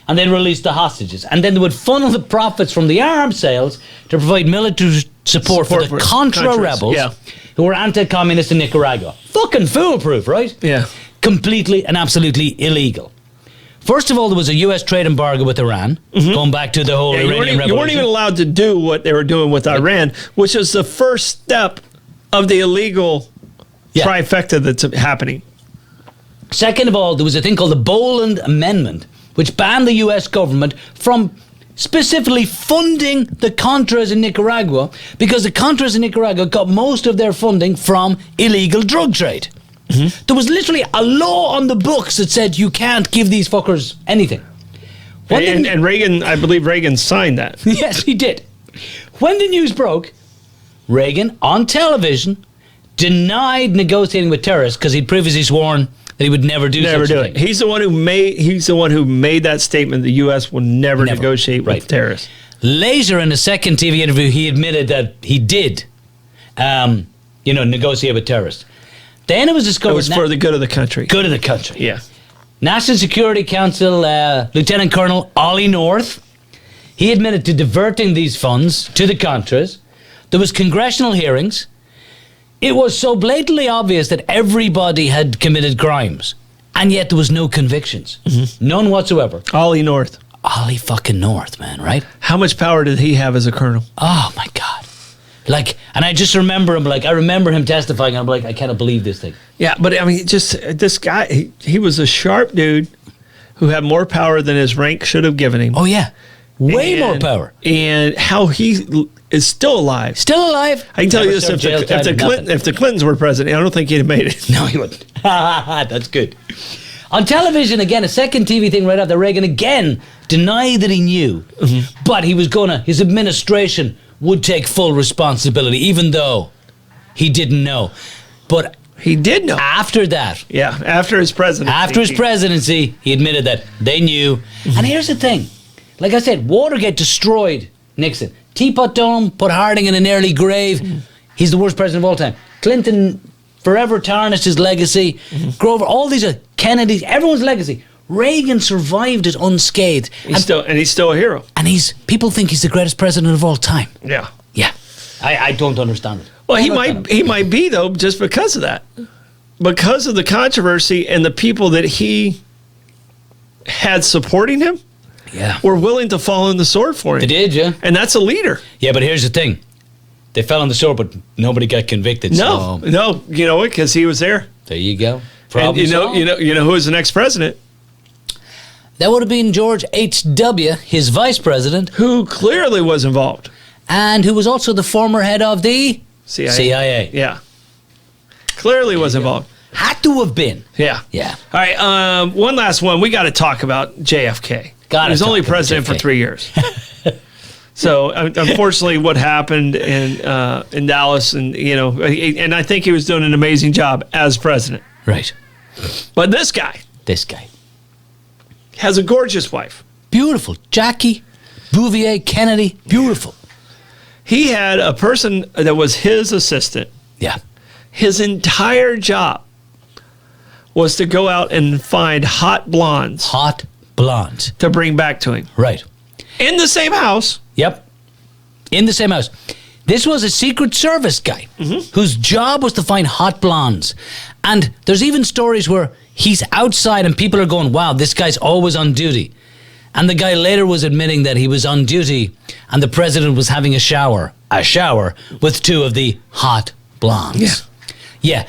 and then release the hostages. And then they would funnel the profits from the arms sales to provide military support for the for Contra Contras, rebels, yeah. who were anti-communist in Nicaragua. Fucking foolproof, right? Yeah. Completely and absolutely illegal. First of all, there was a U.S. trade embargo with Iran, going back to the whole Yeah, Iranian revolution. you weren't even allowed to do what they were doing with Iran, which is the first step of the illegal Yeah. trifecta that's happening. Second of all, there was a thing called the Boland Amendment, which banned the U.S. government from specifically funding the Contras in Nicaragua, because the Contras in Nicaragua got most of their funding from illegal drug trade. There was literally a law on the books that said you can't give these fuckers anything. When the- And Reagan, I believe Reagan signed that. Yes, he did. When the news broke, Reagan, on television, denied negotiating with terrorists because he'd previously sworn that he would never do Never such do a it. thing. He's the one who made that statement. The U.S. will never negotiate with Right. terrorists. Later, in a second TV interview, he admitted that he did, negotiate with terrorists. Then it was It discovered was for the good of the country. good of the country. Yeah. National Security Council Lieutenant Colonel Ollie North, He admitted to diverting these funds to the Contras. There was congressional hearings. It was so blatantly obvious that everybody had committed crimes, and yet there was no convictions. None whatsoever. Ollie North. Ollie fucking North, man, right? How much power did he have as a colonel? Oh, my God. Like, and I just remember him, like, I remember him testifying, and I'm like, I cannot believe this thing. Yeah, but I mean, just this guy, he was a sharp dude who had more power than his rank should have given him. Oh, yeah. Way more power. And how he is still alive. Still alive. I can tell you Never this, served jail time, nothing. if the Clintons were president, I don't think he'd have made it. No, he wouldn't. That's good. On television, again, a second TV thing right after Reagan again denied that he knew, but his administration would take full responsibility, even though he didn't know. But He did know. after that, Yeah, after his presidency. he admitted that they knew. And here's the thing. Like I said, Watergate destroyed Nixon. Teapot Dome put Harding in an early grave. He's the worst president of all time. Clinton forever tarnished his legacy. Grover, all these are Kennedy's, everyone's legacy. Reagan survived it unscathed. He's still a hero. And people think he's the greatest president of all time. Yeah. Yeah. I don't understand it. Well, he might be, though, just because of that. Because of the controversy and the people that he had supporting him. Yeah. Were willing to fall on the sword for him. They did, yeah. And that's a leader. Yeah, but here's the thing. They fell on the sword, but nobody got convicted. No, you know what? Because he was there. There you go. And you know who was the next president? That would have been George H.W., his vice president, Who clearly was involved. and who was also the former head of the CIA. Yeah. Clearly was involved. Had to have been. Yeah. Yeah. All right. One last one. We got to talk about JFK. He was only president for 3 years. So unfortunately, what happened in Dallas, and and I think he was doing an amazing job as president. Right. But this guy has a gorgeous wife. Beautiful. Jackie, Bouvier, Kennedy. Beautiful. He had a person that was his assistant. Yeah. His entire job was to go out and find hot blondes Hot blonde. to bring back to him. Right. In the same house. Yep. In the same house. This was a Secret Service guy whose job was to find hot blondes. And there's even stories where he's outside and people are going, wow, this guy's always on duty. And the guy later was admitting that he was on duty and the president was having a shower with two of the hot blondes. Yeah. Yeah.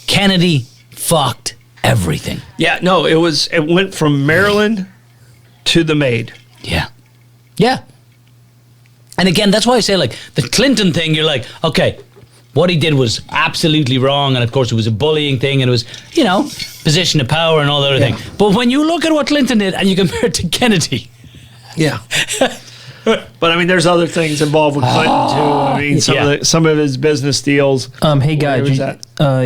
Kennedy fucked everything. Yeah, no, it went from Maryland to the maid. Yeah. Yeah. And again, that's why I say, like, the Clinton thing, you're like, okay, what he did was absolutely wrong. And of course, it was a bullying thing. And it was, position of power and all the other thing. But when you look at what Clinton did and you compare it to Kennedy. Yeah. But I mean, there's other things involved with Clinton too. I mean, some of his business deals. Hey guys,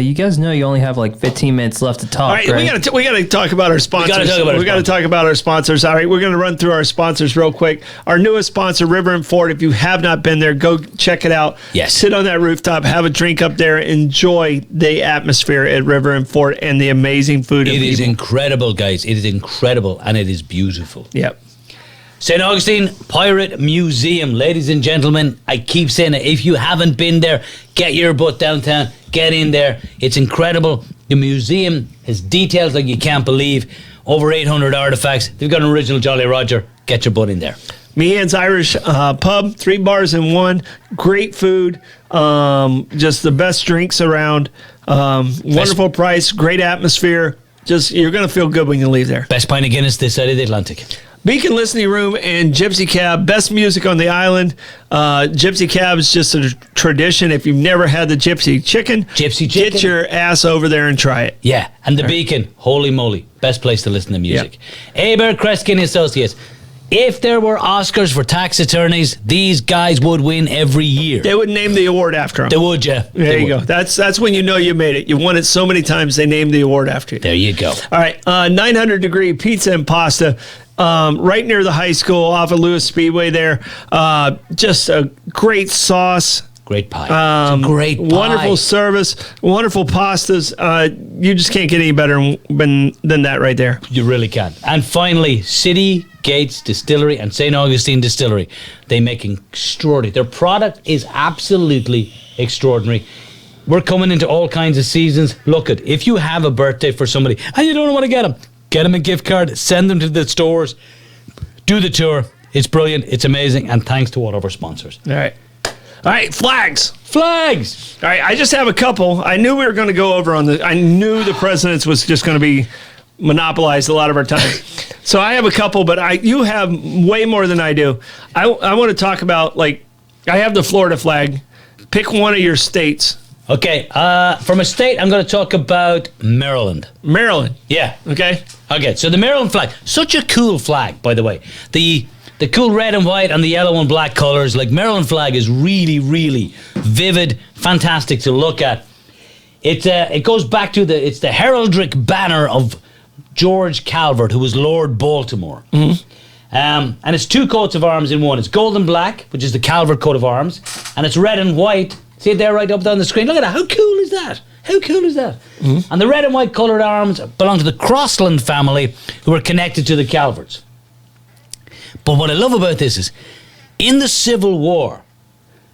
you guys know you only have like 15 minutes left to talk. All right, right? we got to talk about our sponsors. We got to talk about our sponsors. All right, we're going to run through our sponsors real quick. Our newest sponsor, River and Ford. If you have not been there, go check it out. Yes. Sit on that rooftop, have a drink up there, enjoy the atmosphere at River and Ford and the amazing food. It is incredible, guys. It is incredible and it is beautiful. Yep. St. Augustine Pirate Museum. Ladies and gentlemen, I keep saying it. If you haven't been there, get your butt downtown. Get in there. It's incredible. The museum has details like you can't believe. Over 800 artifacts. They've got an original Jolly Roger. Get your butt in there. Meehan's Irish Pub, 3 bars in one. Great food. Just the best drinks around. Wonderful price. Great atmosphere. You're going to feel good when you leave there. Best pint of Guinness this side of the Atlantic. Beacon Listening Room and Gypsy Cab, best music on the island. Gypsy Cab is just a tradition. If you've never had the Gypsy Chicken, get your ass over there and try it. Yeah, and the Beacon, holy moly, best place to listen to music. Yeah. Abare, Kresge and Associates. If there were Oscars for tax attorneys, these guys would win every year. They would name the award after them. They would, yeah. There you go. That's when you know you made it. You won it so many times, they named the award after you. There you go. All right, 900 Degree Pizza and Pasta. Right near the high school off of Lewis Speedway there. Just a great sauce, Great pie. It's a great pie. Wonderful service, wonderful pastas. You just can't get any better than that right there. You really can. And finally, City Gates Distillery and St. Augustine Distillery. They make extraordinary. Their product is absolutely extraordinary. We're coming into all kinds of seasons. Look at, if you have a birthday for somebody and you don't know what to get them a gift card, send them to the stores, do the tour. It's brilliant. It's amazing. And thanks to all of our sponsors. All right, flags. Flags. All right, I just have a couple. I knew we were going to go over on the. I knew the presidents was just going to be monopolized a lot of our time. So I have a couple, but you have way more than I do. I want to talk about, like, I have the Florida flag. Pick one of your states. Okay, from a state, I'm going to talk about Maryland. Maryland. Yeah. Okay. Okay, so the Maryland flag, such a cool flag, by the way. The cool red and white and the yellow and black colors, like Maryland flag is really, really vivid, fantastic to look at. It goes back to it's the heraldic banner of George Calvert, who was Lord Baltimore. Mm-hmm. And it's two coats of arms in one. It's gold and black, which is the Calvert coat of arms, and it's red and white. See it there right up on the screen? Look at that. How cool is that? How cool is that? Mm-hmm. And the red and white coloured arms belong to the Crossland family, who are connected to the Calverts. But what I love about this is, in the Civil War,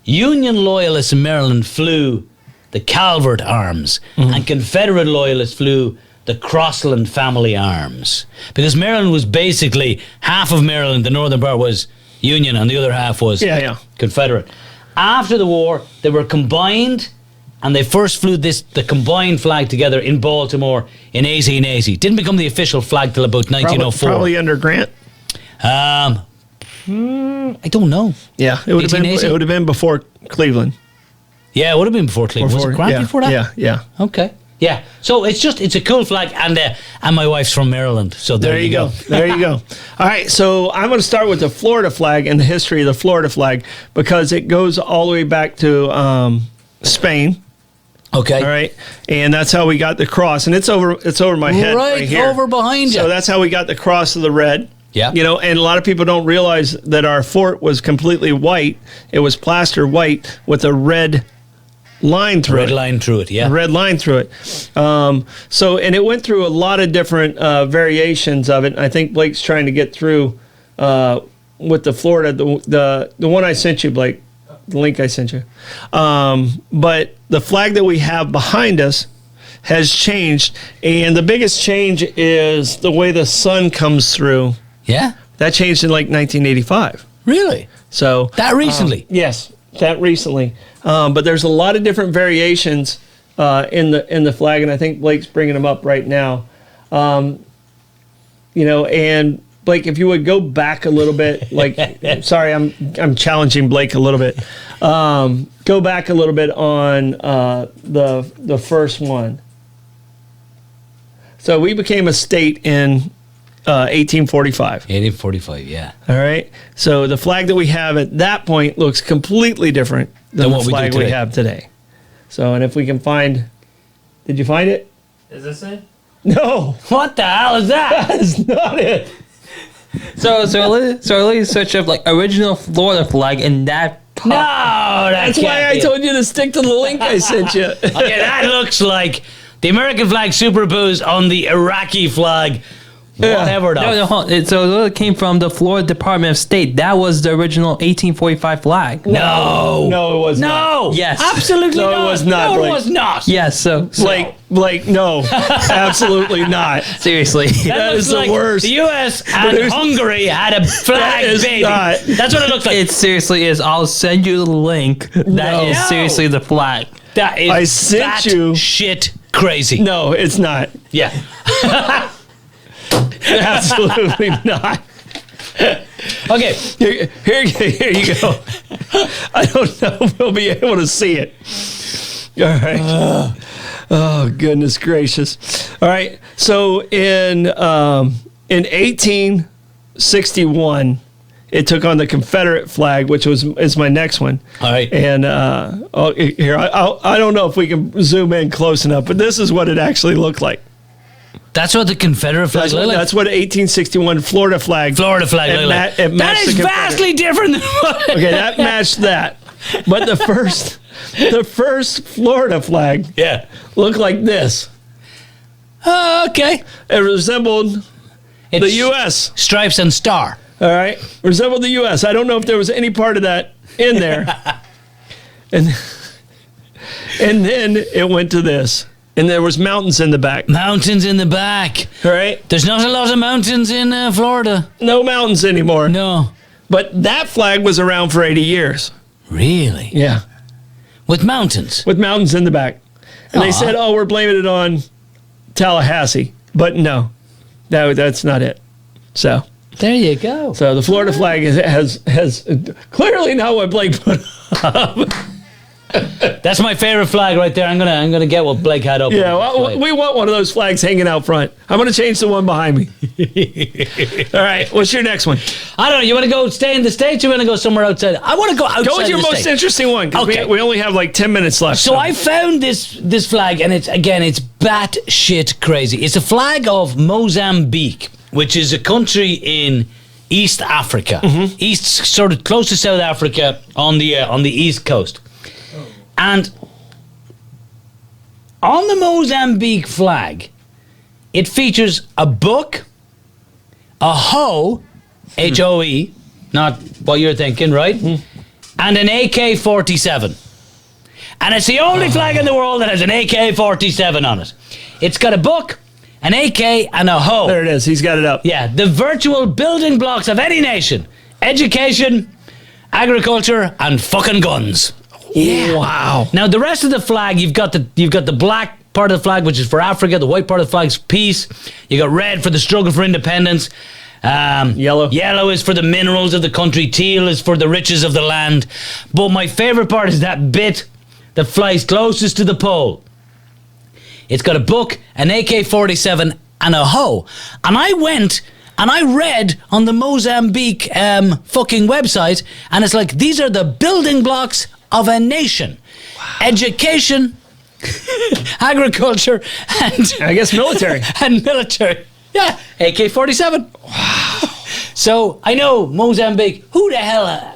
Union loyalists in Maryland flew the Calvert arms, and Confederate loyalists flew the Crossland family arms. Because Maryland was basically, half of Maryland, the northern part was Union, and the other half was Confederate. After the war, they were combined, and they first flew the combined flag together in Baltimore in 1880. Didn't become the official flag till about 1904. Probably under Grant. I don't know. Yeah, it would have been before Cleveland. Yeah, it would have been before Cleveland. Was it Grant before that? Yeah. Okay. Yeah. So it's a cool flag, and my wife's from Maryland. So there you go. There you go. All right, so I'm going to start with the Florida flag and the history of the Florida flag, because it goes all the way back to Spain. Okay. All right, and that's how we got the cross, and it's over my head right here. Over behind you. So that's how we got the cross of the red. Yeah. You know, and a lot of people don't realize that our fort was completely white. It was plaster white with a red line through it. Red line through it, yeah. A red line through it. And it went through a lot of different variations of it. I think Blake's trying to get through with the Florida, the one I sent you, Blake, the link I sent you. But the flag that we have behind us has changed, and the biggest change is the way the sun comes through. Yeah? That changed in like 1985. Really? So that recently? Yes, that recently. But there's a lot of different variations in the flag, and I think Blake's bringing them up right now. You know, and Blake, if you would go back a little bit, like, sorry, I'm challenging Blake a little bit. Go back a little bit on the first one. So we became a state in 1845. 1845, yeah. All right. So the flag that we have at that point looks completely different than the flag we have today. So, and if we can find, did you find it? Is this it? No. What the hell is that? That is not it. So let's search up like original Florida flag, and that. No, that's why I told you to stick to the link I sent you. Okay, that looks like the American flag superimposed on the Iraqi flag. Whatever. So it came from the Florida Department of State. That was the original 1845 flag. No, it was not. Yes, No, absolutely not. it was not. No, Blake. it was not. Yes, so Blake, no, absolutely not. Seriously, that is the worst. The U.S. and Hungary had a flag baby. Not. That's what it looks like. It seriously is. I'll send you the link. That is seriously the flag. That is. I sent you shit crazy. No, it's not. Yeah. Absolutely not. Okay, here you go. I don't know if we'll be able to see it. All right. Oh, goodness gracious. All right. So in 1861, it took on the Confederate flag, which is my next one. All right. And here, I don't know if we can zoom in close enough, but this is what it actually looked like. That's what the Confederate flag looked like? That's what 1861 Florida flag. Florida flag looked like. That is vastly different than what... Okay, that matched that. But the first Florida flag looked like this. Okay. It resembled the It's U.S. stripes and star. All right, resembled the U.S. I don't know if there was any part of that in there. and then it went to this, and there was mountains in the back. Mountains in the back. All right, There's not a lot of mountains in Florida. no mountains anymore. No. But that flag was around for 80 years. Really? Yeah, With mountains? with mountains in the back. And they Aw. said, "Oh, we're blaming it on Tallahassee," but no, that's not it. So There you go. the Florida flag has clearly not what Blake put up. That's my favorite flag right there. I'm gonna get what Blake had up. Yeah, on well, display. we want one of those flags hanging out front. I'm going to change the one behind me. All right, what's your next one? I don't know. You want to go stay in the States? Or you want to go somewhere outside? I want to go outside. Go with your the most States. interesting one. 'Cause Okay. we only have like 10 minutes left. So I found this flag, and it's batshit crazy. It's a flag of Mozambique, which is a country in East Africa, east, sort of close to South Africa on the east coast, and on the Mozambique flag, it features a book, a hoe, Hoe, not what you're thinking, right? And an AK-47. And it's the only flag in the world that has an AK-47 on it. It's got a book, an AK, and a hoe. There it is. He's got it up. Yeah, the virtual building blocks of any nation. Education, agriculture, and fucking guns. Yeah. Wow. Now the rest of the flag, you've got the black part of the flag, which is for Africa. The white part of the flag is peace. You got red for the struggle for independence. Yellow is for the minerals of the country. Teal is for the riches of the land. But my favorite part is that bit that flies closest to the pole. It's got a book, an AK-47, and a hoe. And I went and I read on the Mozambique fucking website, and it's like, these are the building blocks of a nation. Wow. Education, agriculture, and I guess military. and military. Yeah, AK-47. Wow. So I know Mozambique. Who the hell,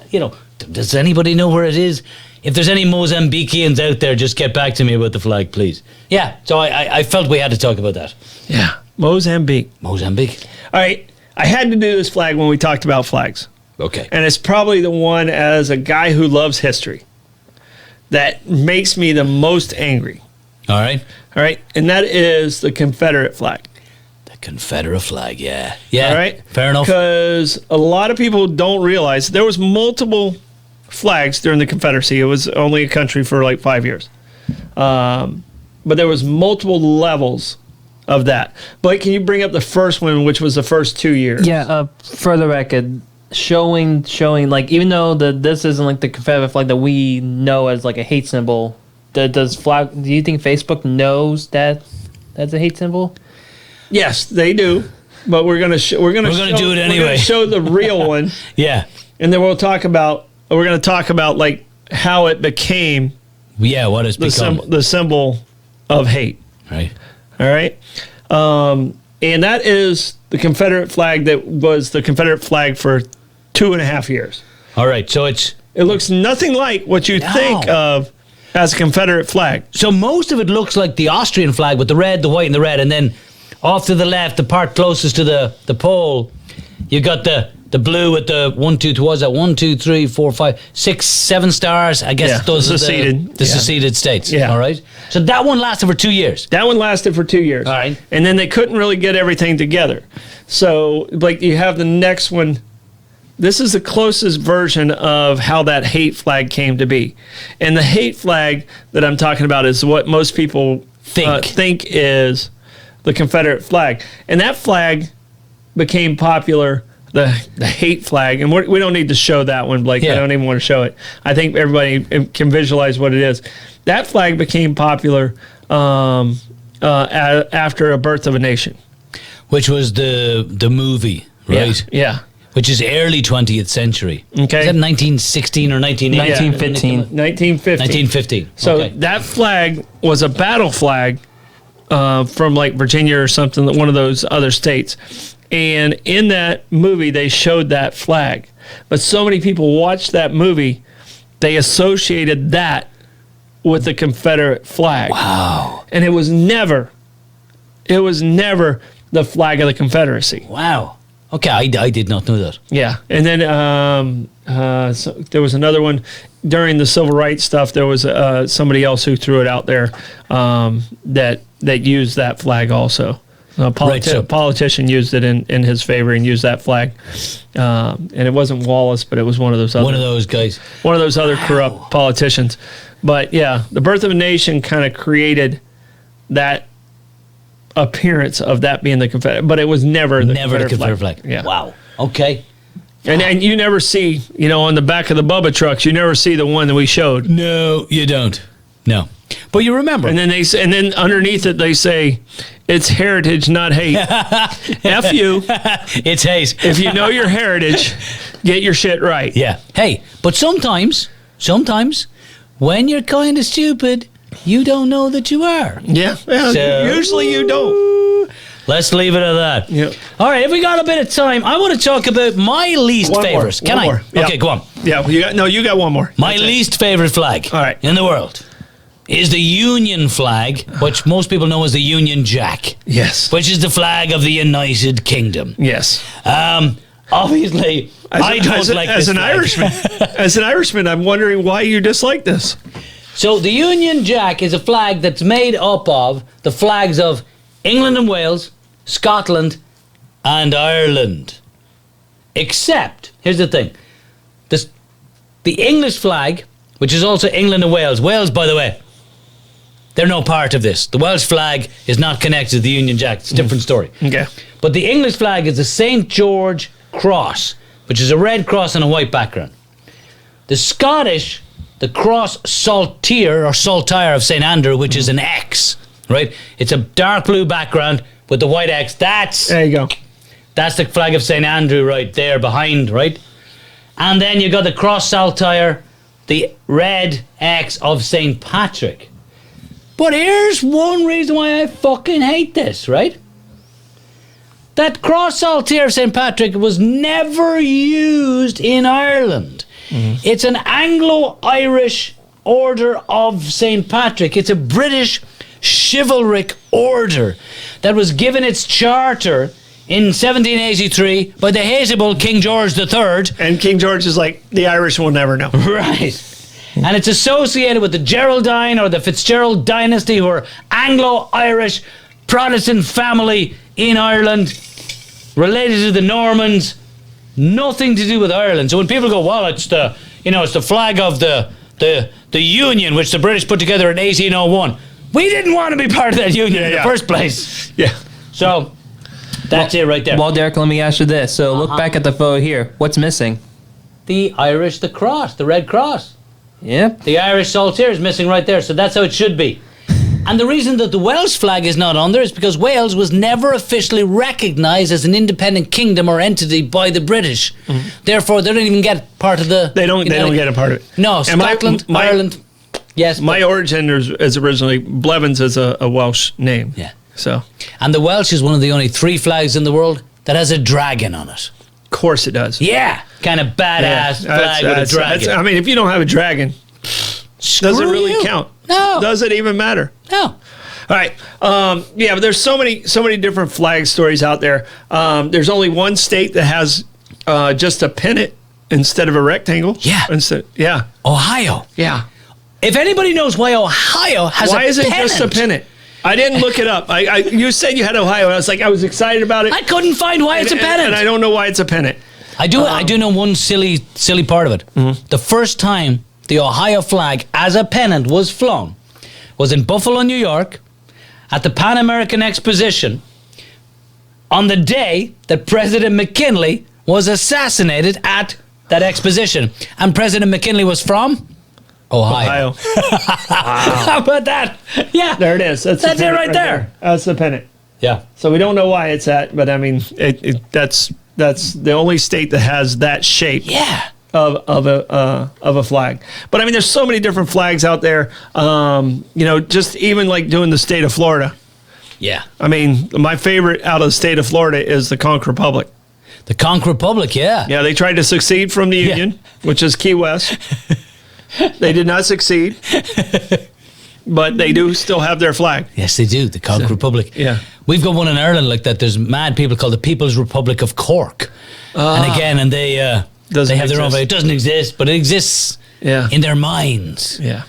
does anybody know where it is? If there's any Mozambikians out there, just get back to me about the flag, please. Yeah, so I felt we had to talk about that. Yeah. Mozambique. Mozambique. All right. I had to do this flag when we talked about flags. Okay. And it's probably the one, as a guy who loves history, that makes me the most angry. All right. All right. And that is the Confederate flag. The Confederate flag, yeah. Yeah. All right. Fair enough. Because a lot of people don't realize there was multiple flags during the Confederacy. It was only a country for like 5 years. But there was multiple levels of that. Blake, can you bring up the first one, which was the first 2 years? Yeah, for the record, showing like, even though this isn't like the Confederate flag that we know as like a hate symbol, do you think Facebook knows that that's a hate symbol? Yes, they do. But we're gonna do it anyway. We're gonna show the real one. Yeah. And then we're gonna talk about like how it became What it's become. the symbol of hate. Right. All right. And that is the Confederate flag that was the Confederate flag for 2.5 years. All right, so it looks nothing like what you think of as a Confederate flag. So most of it looks like the Austrian flag with the red, the white, and the red, and then off to the left, the part closest to the pole, you got the blue with the 1, 2, 3, 4, 5, 6, 7 stars. I guess those are the seceded states. Yeah. All right. So that one lasted for 2 years. That one lasted for 2 years. All right. And then they couldn't really get everything together. So, like, you have the next one. This is the closest version of how that hate flag came to be. And the hate flag that I'm talking about is what most people think is the Confederate flag. And that flag became popular, the hate flag. And we don't need to show that one, Blake. Yeah. I don't even want to show it. I think everybody can visualize what it is. That flag became popular after A Birth of a Nation. Which was the movie, right? Yeah. Which is early 20th century. Okay. Is that 1916 or 1918? 1915. So Okay. that flag was a battle flag from like Virginia or something, one of those other states. And in that movie, they showed that flag. But so many people watched that movie they associated that with the Confederate flag. Wow. And it was never the flag of the Confederacy. Wow. Okay, I did not know that. Yeah. And then so there was another one during the civil rights stuff. There was somebody else who threw it out there that used that flag also. A politician used it in his favor and used that flag. And it wasn't Wallace, but it was one of those guys. One of those other corrupt politicians. But yeah, the Birth of a Nation kind of created that appearance of that being the Confederate, but it was never the Confederate flag. Yeah. Wow. Okay. And you never see, on the back of the Bubba trucks, you never see the one that we showed. No, you don't. No. But you remember. And then then underneath it they say, it's heritage, not hate. F you. It's hate. If you know your heritage, get your shit right. Yeah. Hey, but sometimes, when you're kind of stupid, you don't know that you are. Yeah. Usually you don't. Let's leave it at that. Yeah. All right, if we got a bit of time, I want to talk about my least favorites. Can I? More. Yeah. Okay, go on. Yeah, you got one more. My least favorite flag in the world is the Union flag, which most people know as the Union Jack. Yes. Which is the flag of the United Kingdom. Yes. Obviously, I don't like this flag. As an Irishman, I'm wondering why you dislike this. So the Union Jack is a flag that's made up of the flags of England and Wales, Scotland, and Ireland. Except, here's the thing, the English flag, which is also England and Wales. Wales, by the way, they're no part of this. The Welsh flag is not connected to the Union Jack. It's a different story. Okay. But the English flag is the St. George Cross, which is a red cross on a white background. The Scottish, the cross saltire or saltire of St. Andrew, which is an X, right? It's a dark blue background with the white X. There you go. That's the flag of St. Andrew right there behind, right? And then you got the cross saltire, the red X of St. Patrick. But here's one reason why I fucking hate this, right? That cross saltire of St. Patrick was never used in Ireland. Mm-hmm. It's an Anglo-Irish order of St. Patrick. It's a British chivalric order that was given its charter in 1783 by the hateable King George III. And King George is like, the Irish will never know. Right. And it's associated with the Geraldine or the Fitzgerald dynasty, who are Anglo-Irish Protestant family in Ireland, related to the Normans. Nothing to do with Ireland. So when people go, well, it's the flag of the Union, which the British put together in 1801. We didn't want to be part of that Union in the first place. Yeah. So that's it right there. Well, Derek, let me ask you this. So look back at the photo here. What's missing? The cross, the red cross. Yeah. The Irish saltire is missing right there. So that's how it should be. And the reason that the Welsh flag is not on there is because Wales was never officially recognised as an independent kingdom or entity by the British. Mm-hmm. Therefore, they don't even get part of the... They don't get a part of it. No, Scotland, Ireland... Yes. My origin is originally... Blevins is a Welsh name. Yeah. So. And the Welsh is one of the only 3 flags in the world that has a dragon on it. Of course it does. Yeah. Kind of badass flag with a dragon. I mean, if you don't have a dragon... Does it really count? No. Does it even matter? No. All right. But there's so many different flag stories out there. There's only one state that has just a pennant instead of a rectangle. Yeah. Ohio. Yeah. If anybody knows why Ohio has why a is it pennant, just a pennant? I didn't look it up. You said you had Ohio. And I was excited about it. I couldn't find why it's a pennant. And I don't know why it's a pennant. I do know one silly part of it. Mm-hmm. The first time the Ohio flag as a pennant was flown was in Buffalo, New York, at the Pan American Exposition on the day that President McKinley was assassinated at that exposition. And President McKinley was from Ohio. Wow. How about that? Yeah. There it is. That's it right there. That's the pennant. Yeah. So we don't know why it's at, but I mean, that's the only state that has that shape. Yeah. Of a flag. But I mean, there's so many different flags out there. Just even like doing the state of Florida. Yeah. I mean, my favorite out of the state of Florida is the Conch Republic. The Conch Republic, yeah. Yeah, they tried to succeed from the Union, which is Key West. They did not succeed. But they do still have their flag. Yes, they do. The Cork Republic. Yeah. We've got one in Ireland like that. There's mad people called the People's Republic of Cork. And they have their own flag. It doesn't exist, but it exists in their minds. Yeah.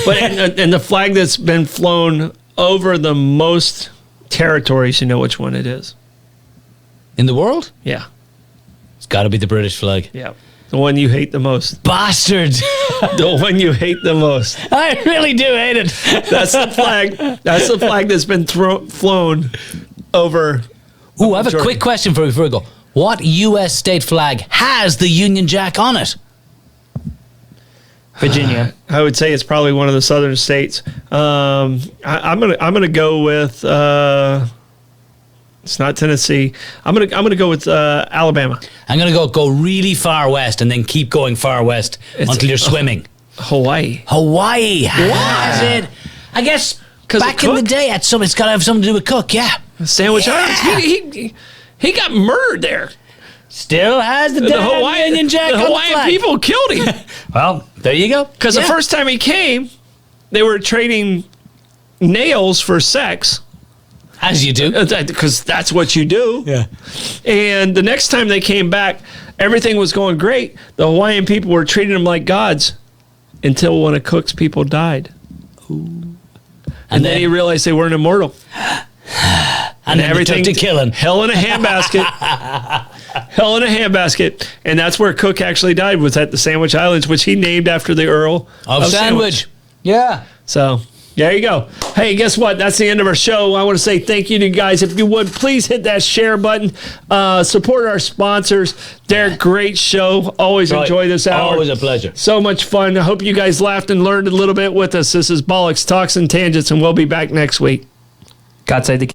But and the flag that's been flown over the most territories, you know which one it is? In the world? Yeah. It's got to be the British flag. Yeah. The one you hate the most. Bastards. The one you hate the most. I really do hate it. That's the flag. That's the flag that's been flown over. Ooh, I have a quick question for you before we go. What U.S. state flag has the Union Jack on it? Virginia. I would say it's probably one of the southern states. I'm gonna go with. It's not Tennessee. I'm gonna go with Alabama. I'm gonna go really far west and then keep going far west until you're swimming. Hawaii. Hawaii has it. I guess back in the day, it's got to have something to do with Cook. Yeah. Sandwich Islands. He got murdered there. Still has the Hawaiian Union Jack. The Hawaiian people killed him. Well, there you go. Because the first time he came, they were trading nails for sex. As you do. Because that's what you do. Yeah. And the next time they came back, everything was going great. The Hawaiian people were treating them like gods until one of Cook's people died. Ooh. And then he realized they weren't immortal. And everything to killing. Hell in a handbasket. Hell in a handbasket. And that's where Cook actually died, was at the Sandwich Islands, which he named after the Earl of Sandwich. Yeah. So there you go. Hey, guess what? That's the end of our show. I want to say thank you to you guys. If you would, please hit that share button. Support our sponsors. They're a great show. Always enjoy this hour. Always a pleasure. So much fun. I hope you guys laughed and learned a little bit with us. This is Bollox Talks and Tangents, and we'll be back next week. God save the